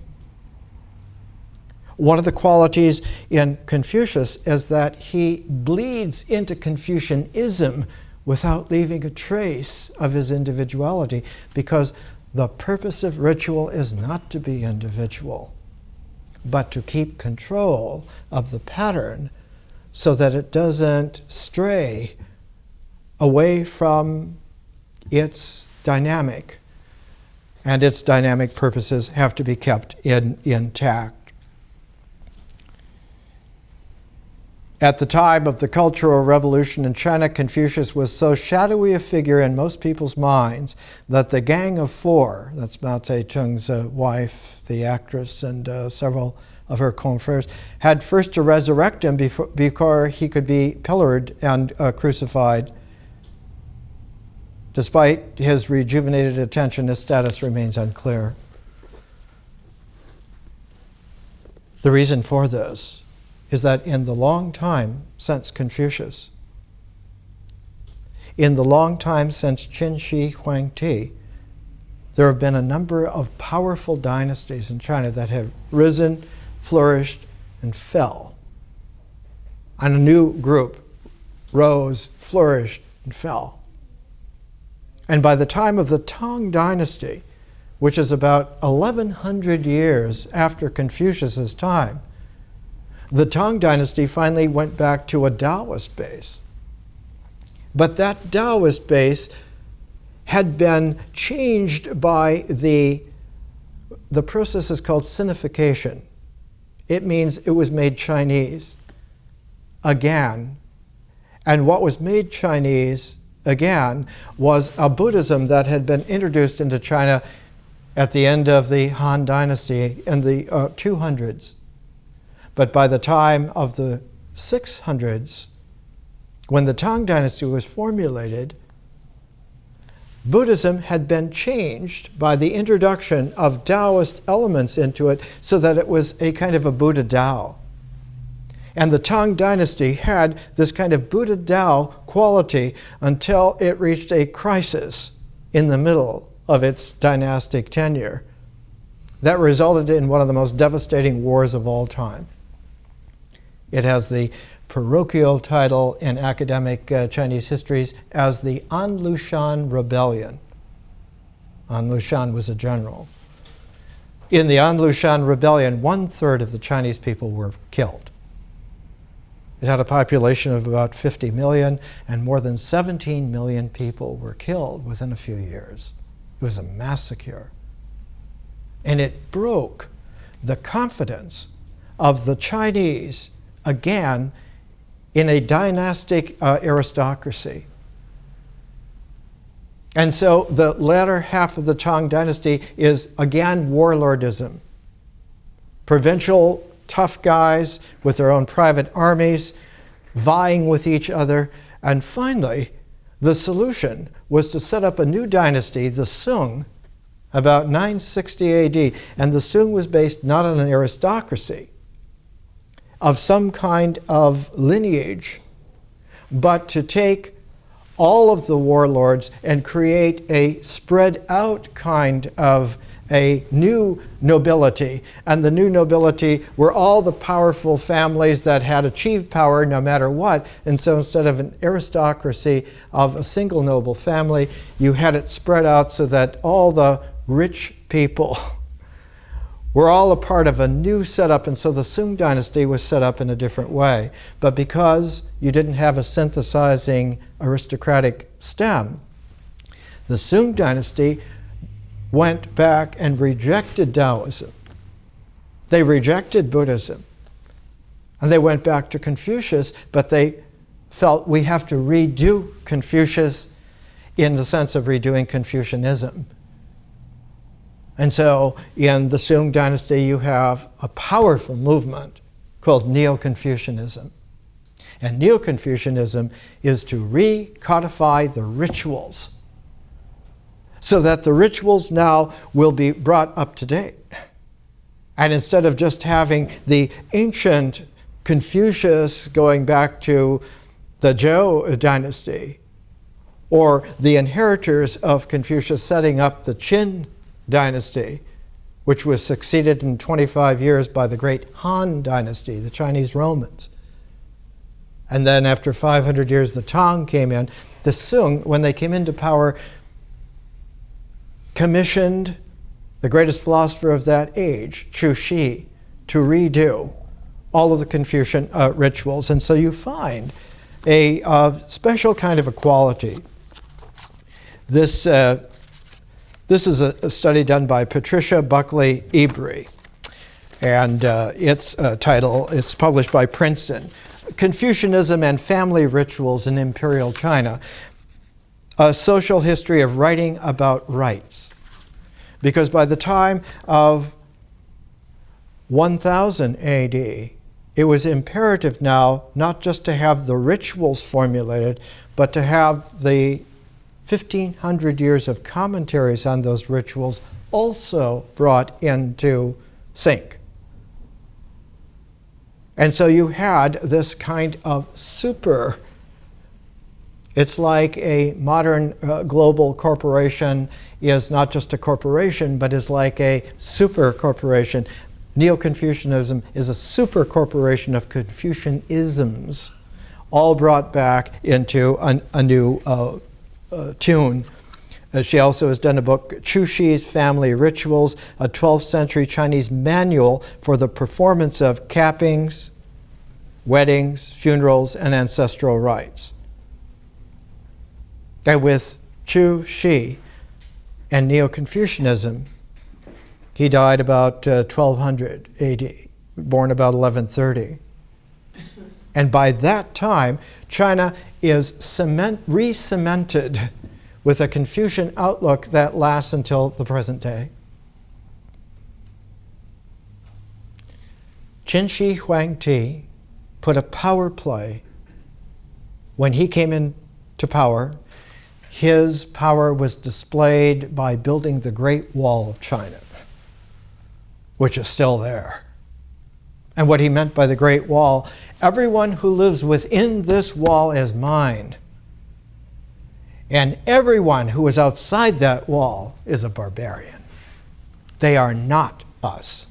One of the qualities in Confucius is that he bleeds into Confucianism without leaving a trace of his individuality, because the purpose of ritual is not to be individual, but to keep control of the pattern so that it doesn't stray away from its dynamic, and its dynamic purposes have to be kept intact. At the time of the Cultural Revolution in China, Confucius was so shadowy a figure in most people's minds that the Gang of Four, that's Mao Zedong's wife, the actress, and several of her confreres, had first to resurrect him before he could be pillared and crucified. Despite his rejuvenated attention, his status remains unclear. The reason for this is that in the long time since Confucius, in the long time since Qin Shi Huangdi, there have been a number of powerful dynasties in China that have risen, flourished, and fell. And a new group rose, flourished, and fell. And by the time of the Tang Dynasty, which is about 1100 years after Confucius's time, the Tang Dynasty finally went back to a Taoist base. But that Taoist base had been changed by the process is called Sinification. It means it was made Chinese again. And what was made Chinese again was a Buddhism that had been introduced into China at the end of the Han Dynasty in the 200s. But by the time of the 600s, when the Tang Dynasty was formulated, Buddhism had been changed by the introduction of Taoist elements into it so that it was a kind of a Buddha Tao. And the Tang Dynasty had this kind of Buddha Tao quality until it reached a crisis in the middle of its dynastic tenure that resulted in one of the most devastating wars of all time. It has the parochial title in academic Chinese histories as the Unluchan Rebellion. Unluchan was a general. In the Unluchan Rebellion, 1/3 of the Chinese people were killed. It had a population of about 50 million, and more than 17 million people were killed within a few years. It was a massacre. And it broke the confidence of the Chinese again in a dynastic aristocracy. And so the latter half of the Tang Dynasty is again warlordism. Provincial tough guys with their own private armies, vying with each other. And finally, the solution was to set up a new dynasty, the Sung, about 960 AD. And the Sung was based not on an aristocracy of some kind of lineage, but to take all of the warlords and create a spread out kind of a new nobility. And the new nobility were all the powerful families that had achieved power no matter what. And so instead of an aristocracy of a single noble family, you had it spread out so that all the rich people were all a part of a new setup. And so the Sung dynasty was set up in a different way. But because you didn't have a synthesizing aristocratic stem, the Sung dynasty went back and rejected Taoism. They rejected Buddhism. And they went back to Confucius, but they felt we have to redo Confucius in the sense of redoing Confucianism. And so in the Sung dynasty, you have a powerful movement called Neoconfusionism. And Neoconfusionism is to recodify the rituals so that the rituals now will be brought up to date. And instead of just having the ancient Confucius going back to the Zhou dynasty, or the inheritors of Confucius setting up the Qin dynasty, which was succeeded in 25 years by the great Han dynasty, the Chinese Romans. And then after 500 years, the Tang came in. The Sung, when they came into power, commissioned the greatest philosopher of that age, Chuchi, to redo all of the Confucian rituals. And so you find a special kind of equality. This is a study done by Patricia Buckley Ebry, and it's published by Princeton. Confucianism and Family Rituals in Imperial China, a social history of writing about rights. Because by the time of 1000 AD, it was imperative now not just to have the rituals formulated, but to have the 1,500 years of commentaries on those rituals also brought into sync. And so you had this kind of super, it's like a modern global corporation is not just a corporation, but is like a super corporation. Neoconfusionism is a super corporation of Confucian isms, all brought back into a new tune. She also has done a book, Chuchi's Family Rituals, a 12th century Chinese manual for the performance of cappings, weddings, funerals, and ancestral rites. And with Chuchi and Neoconfusionism, he died about 1200 AD, born about 1130. And by that time, China is re-cemented with a Confucian outlook that lasts until the present day. Qin Shi Huangdi put a power play. When he came into power, his power was displayed by building the Great Wall of China, which is still there. And what he meant by the Great Wall, everyone who lives within this wall is mine. And everyone who is outside that wall is a barbarian. They are not us.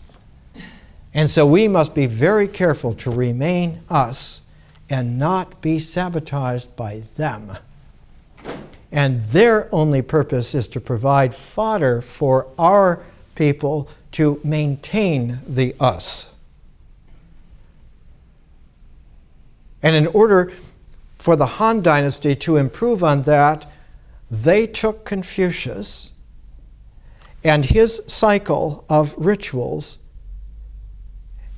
And so we must be very careful to remain us and not be sabotaged by them. And their only purpose is to provide fodder for our people to maintain the us. And in order for the Han Dynasty to improve on that, they took Confucius and his cycle of rituals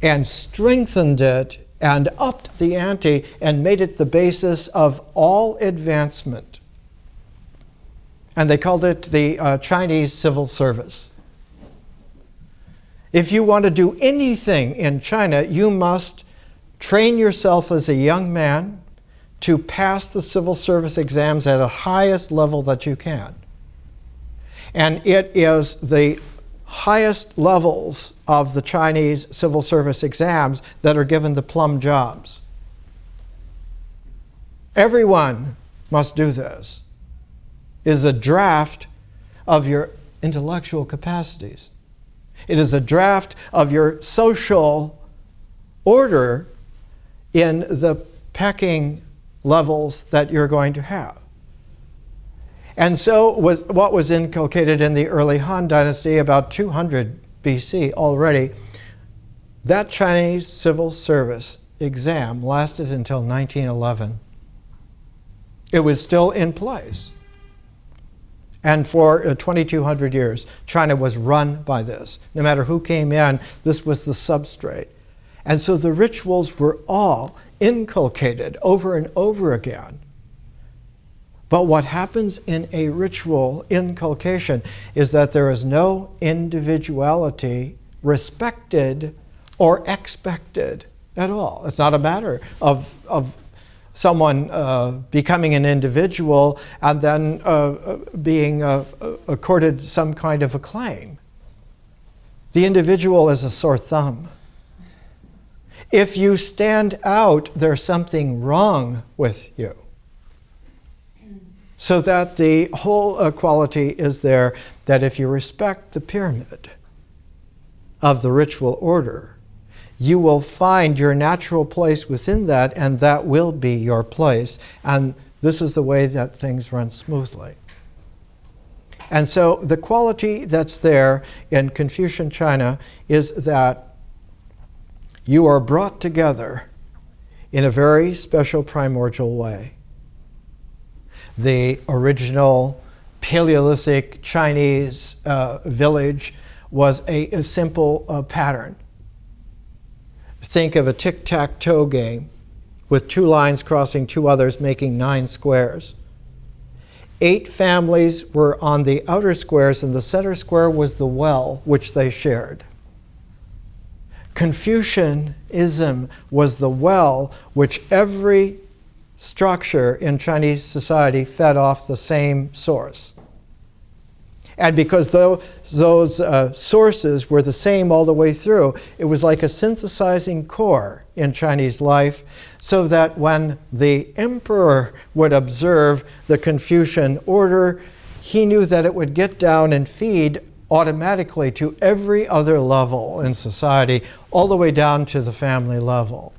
and strengthened it and upped the ante and made it the basis of all advancement. And they called it the Chinese civil service. If you want to do anything in China, you must train yourself as a young man to pass the civil service exams at the highest level that you can. And it is the highest levels of the Chinese civil service exams that are given the plum jobs. Everyone must do this. It is a draft of your intellectual capacities. It is a draft of your social order in the pecking levels that you're going to have. And so what was inculcated in the early Han Dynasty about 200 BC already, that Chinese civil service exam lasted until 1911. It was still in place. And for 2,200 years, China was run by this. No matter who came in, this was the substrate. And so the rituals were all inculcated over and over again. But what happens in a ritual inculcation is that there is no individuality respected or expected at all. It's not a matter of someone becoming an individual and then being accorded some kind of acclaim. The individual is a sore thumb. If you stand out, there's something wrong with you. So that the whole quality is there that if you respect the pyramid of the ritual order, you will find your natural place within that, and that will be your place. And this is the way that things run smoothly. And so the quality that's there in Confucian China is that you are brought together in a very special primordial way. The original Paleolithic Chinese village was a simple pattern. Think of a tic-tac-toe game with 2 lines crossing 2 others, making 9 squares. 8 families were on the outer squares, and the center square was the well, which they shared. Confucianism was the well which every structure in Chinese society fed off the same source. And because those sources were the same all the way through, it was like a synthesizing core in Chinese life, so that when the emperor would observe the Confucian order, he knew that it would get down and feed automatically to every other level in society, all the way down to the family level.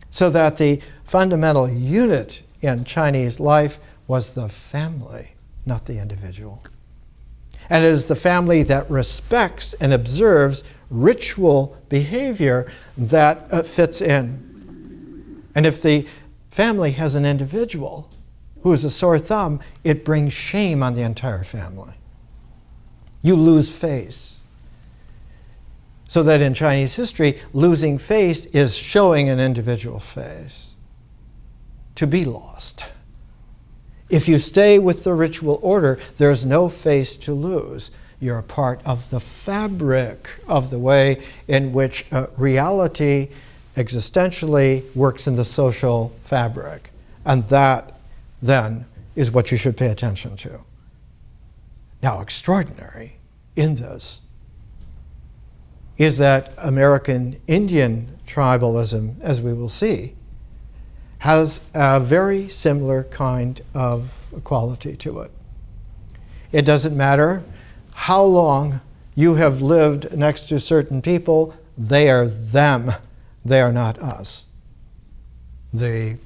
So that the fundamental unit in Chinese life was the family, not the individual. And it is the family that respects and observes ritual behavior that fits in. And if the family has an individual who is a sore thumb, it brings shame on the entire family. You lose face. So that in Chinese history, losing face is showing an individual face. To be lost. If you stay with the ritual order, there's no face to lose. You're a part of the fabric of the way in which reality existentially works in the social fabric. And that, then, is what you should pay attention to. Now, extraordinary in this is that American Indian tribalism, as we will see, has a very similar kind of quality to it. It doesn't matter how long you have lived next to certain people, they are them, they are not us. The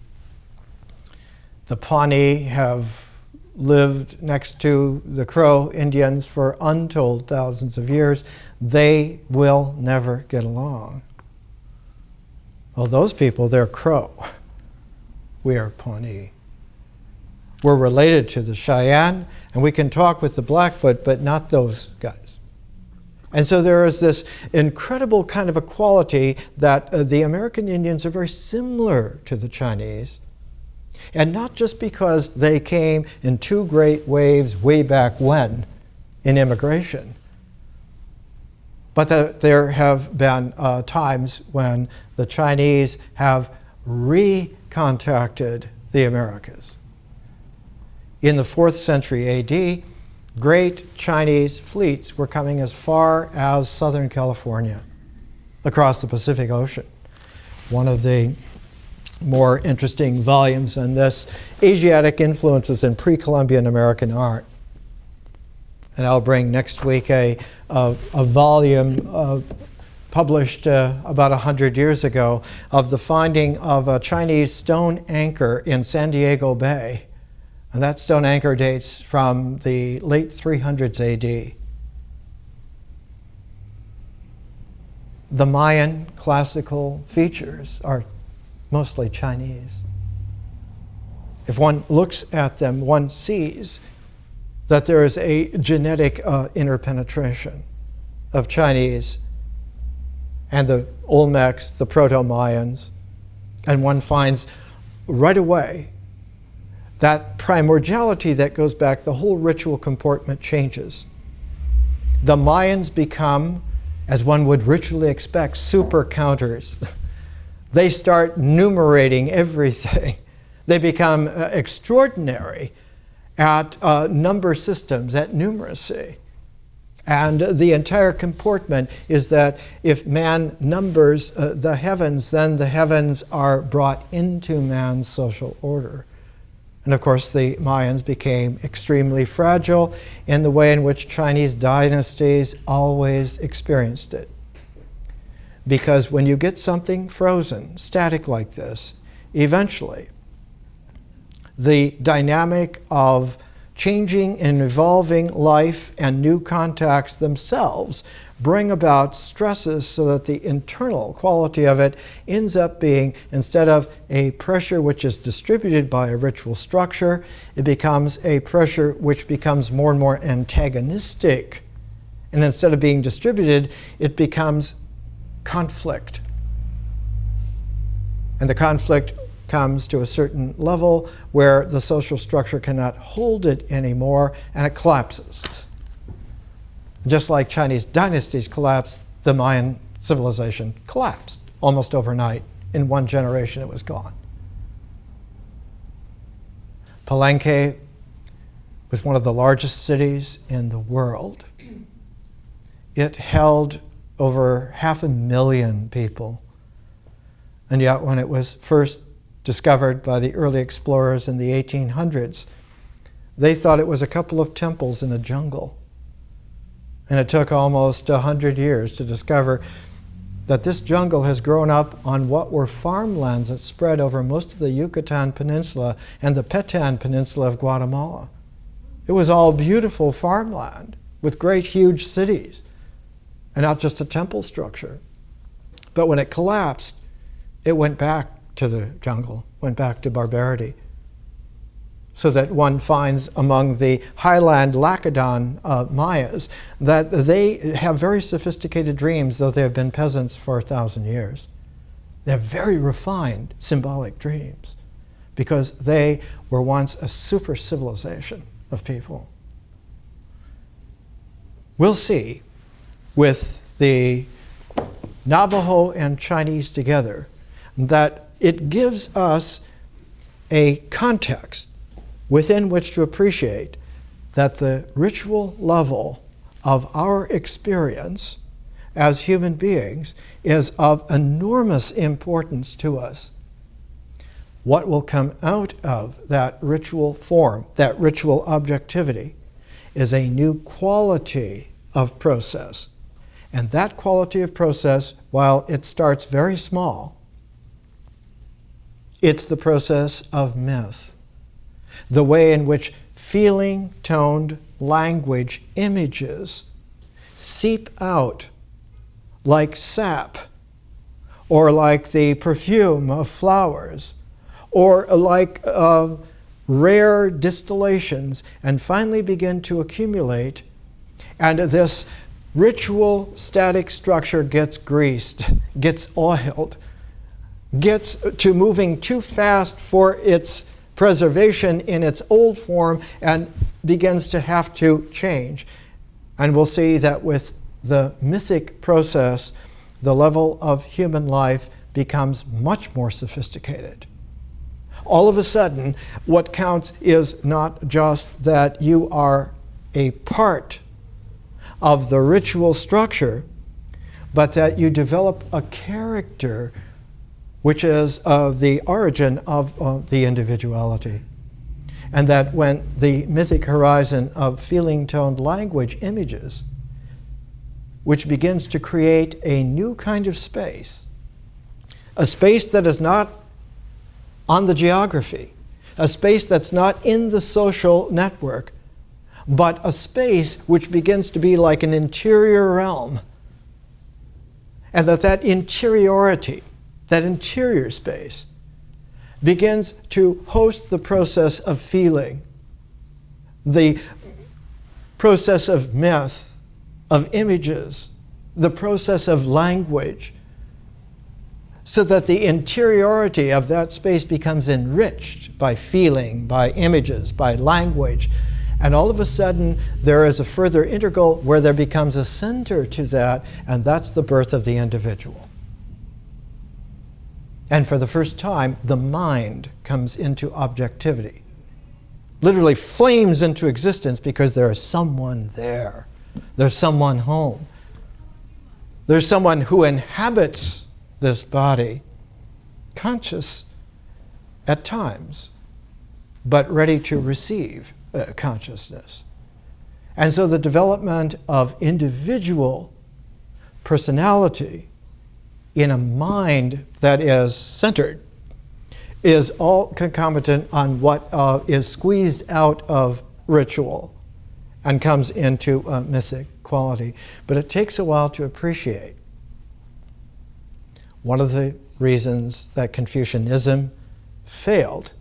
Pawnee have lived next to the Crow Indians for untold thousands of years. They will never get along. Well, those people, they're Crow. We are Pawnee. We're related to the Cheyenne, and we can talk with the Blackfoot, but not those guys. And so there is this incredible kind of equality that the American Indians are very similar to the Chinese. And not just because they came in 2 great waves way back when in immigration, but that there have been times when the Chinese have recontacted the Americas. In the 4th century AD, great Chinese fleets were coming as far as Southern California, across the Pacific Ocean. One of the more interesting volumes on this, Asiatic Influences in Pre-Columbian American Art. And I'll bring next week a volume published about 100 years ago of the finding of a Chinese stone anchor in San Diego Bay. And that stone anchor dates from the late 300s AD. The Mayan classical features are mostly Chinese. If one looks at them, one sees that there is a genetic interpenetration of Chinese and the Olmecs, the Proto-Mayans, and one finds right away that primordiality that goes back, the whole ritual comportment changes. The Mayans become, as one would ritually expect, super counters. They start numerating everything. They become extraordinary at number systems, at numeracy. And the entire comportment is that if man numbers the heavens, then the heavens are brought into man's social order. And of course, the Mayans became extremely fragile in the way in which Chinese dynasties always experienced it. Because when you get something frozen, static like this, eventually the dynamic of changing and evolving life and new contacts themselves bring about stresses so that the internal quality of it ends up being, instead of a pressure which is distributed by a ritual structure, it becomes a pressure which becomes more and more antagonistic. And instead of being distributed, it becomes conflict. And the conflict comes to a certain level where the social structure cannot hold it anymore and it collapses. Just like Chinese dynasties collapsed, the Mayan civilization collapsed almost overnight. In one generation, it was gone. Palenque was one of the largest cities in the world. It held over 500,000 people. And yet, when it was first discovered by the early explorers in the 1800s, they thought it was a couple of temples in a jungle. And it took almost 100 years to discover that this jungle has grown up on what were farmlands that spread over most of the Yucatan Peninsula and the Petan Peninsula of Guatemala. It was all beautiful farmland with great huge cities and not just a temple structure. But when it collapsed, it went back to the jungle, went back to barbarity. So that one finds among the highland Lacadan Mayas that they have very sophisticated dreams, though they have been peasants for 1,000 years. They have very refined symbolic dreams because they were once a super civilization of people. We'll see with the Navajo and Chinese together that it gives us a context within which to appreciate that the ritual level of our experience as human beings is of enormous importance to us. What will come out of that ritual form, that ritual objectivity, is a new quality of process. And that quality of process, while it starts very small, it's the process of myth. The way in which feeling-toned language images seep out like sap, or like the perfume of flowers, or like rare distillations, and finally begin to accumulate. And this ritual static structure gets greased, gets oiled, gets to moving too fast for its preservation in its old form and begins to have to change. And we'll see that with the mythic process, the level of human life becomes much more sophisticated. All of a sudden, what counts is not just that you are a part of the ritual structure, but that you develop a character which is the origin of the individuality. And that when the mythic horizon of feeling-toned language images, which begins to create a new kind of space, a space that is not on the geography, a space that's not in the social network, but a space which begins to be like an interior realm. And that interiority, that interior space, begins to host the process of feeling, the process of myth, of images, the process of language, so that the interiority of that space becomes enriched by feeling, by images, by language. And all of a sudden, there is a further integral where there becomes a center to that, and that's the birth of the individual. And for the first time, the mind comes into objectivity. Literally flames into existence because there is someone there There's someone home. There's someone who inhabits this body, conscious at times, but ready to receive consciousness. And so the development of individual personality in a mind that is centered is all concomitant on what is squeezed out of ritual and comes into mythic quality. But it takes a while to appreciate. One of the reasons that Confucianism failed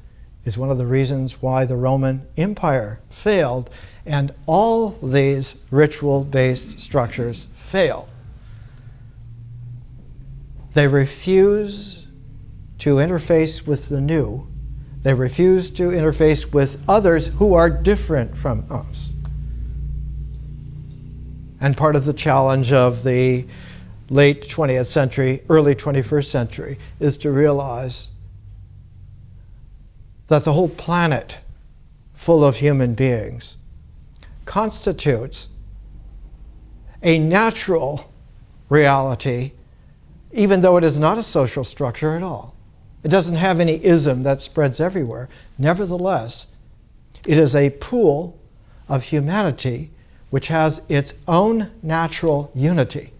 is one of the reasons why the Roman Empire failed, and all these ritual-based structures fail. They refuse to interface with the new. They refuse to interface with others who are different from us. And part of the challenge of the late 20th century, early 21st century, is to realize that the whole planet full of human beings constitutes a natural reality, even though it is not a social structure at all. It doesn't have any ism that spreads everywhere. Nevertheless, it is a pool of humanity which has its own natural unity.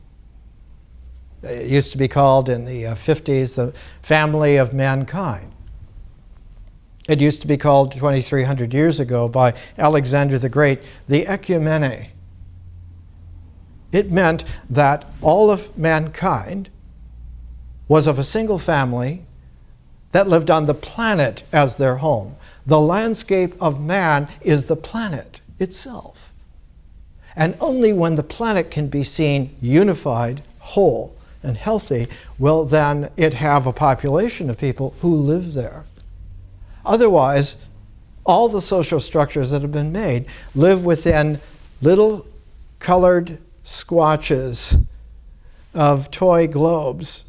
It used to be called in the 50s the family of mankind. It used to be called 2,300 years ago by Alexander the Great the ecumene. It meant that all of mankind was of a single family that lived on the planet as their home. The landscape of man is the planet itself. And only when the planet can be seen unified, whole, and healthy will then it have a population of people who live there. Otherwise, all the social structures that have been made live within little colored squatches of toy globes.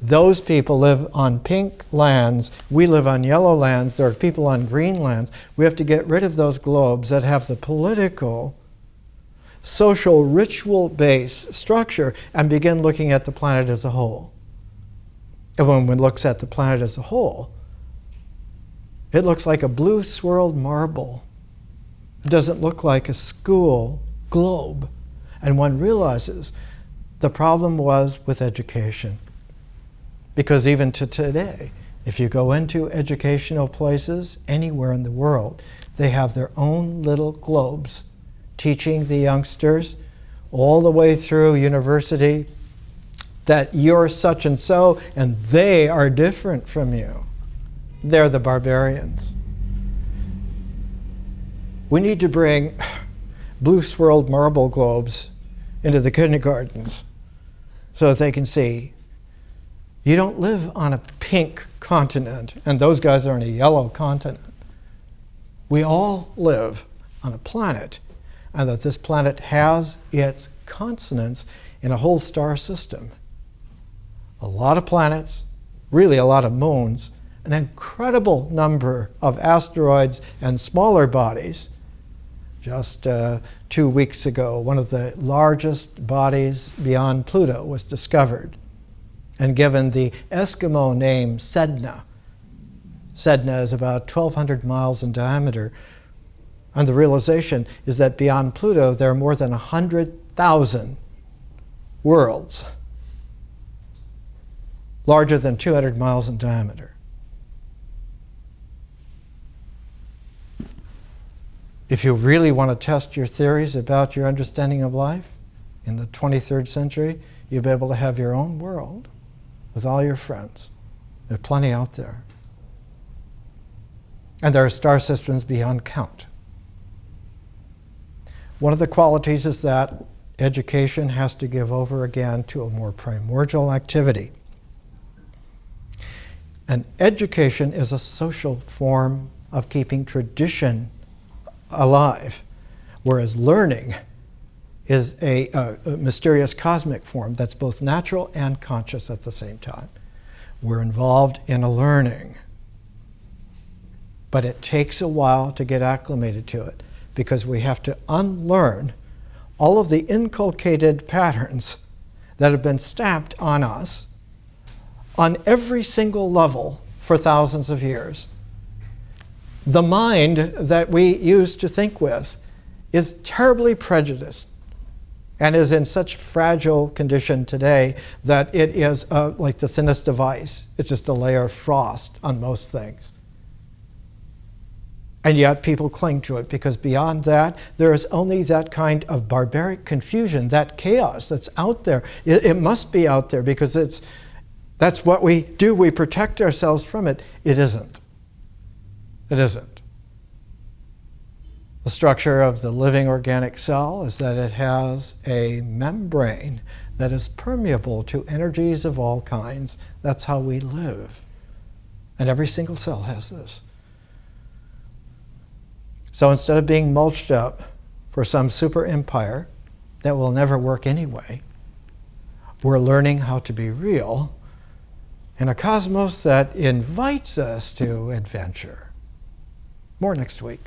Those people live on pink lands. We live on yellow lands. There are people on green lands. We have to get rid of those globes that have the political, social, ritual-based structure and begin looking at the planet as a whole. And when one looks at the planet as a whole, it looks like a blue swirled marble. It doesn't look like a school globe. And one realizes the problem was with education. Because even to today, if you go into educational places anywhere in the world, they have their own little globes teaching the youngsters all the way through university that you're such and so, and they are different from you. They're the barbarians. We need to bring blue swirled marble globes into the kindergartens so that they can see you don't live on a pink continent and those guys are on a yellow continent. We all live on a planet, and that this planet has its consonants in a whole star system. A lot of planets, really a lot of moons, an incredible number of asteroids and smaller bodies. Just 2 weeks ago, one of the largest bodies beyond Pluto was discovered and given the Eskimo name Sedna. Sedna is about 1,200 miles in diameter. And the realization is that beyond Pluto, there are more than 100,000 worlds larger than 200 miles in diameter. If you really want to test your theories about your understanding of life in the 23rd century, you'll be able to have your own world with all your friends. There's plenty out there. And there are star systems beyond count. One of the qualities is that education has to give over again to a more primordial activity. And education is a social form of keeping tradition alive, whereas learning is a mysterious cosmic form that's both natural and conscious at the same time. We're involved in a learning, but it takes a while to get acclimated to it because we have to unlearn all of the inculcated patterns that have been stamped on us on every single level for thousands of years. The mind that we use to think with is terribly prejudiced and is in such fragile condition today that it is like the thinnest of ice. It's just a layer of frost on most things. And yet people cling to it because beyond that, there is only that kind of barbaric confusion, that chaos that's out there. It must be out there because that's what we do. We protect ourselves from it. It isn't. It isn't. The structure of the living organic cell is that it has a membrane that is permeable to energies of all kinds. That's how we live. And every single cell has this. So instead of being mulched up for some super empire that will never work anyway, we're learning how to be real in a cosmos that invites us to adventure. More next week.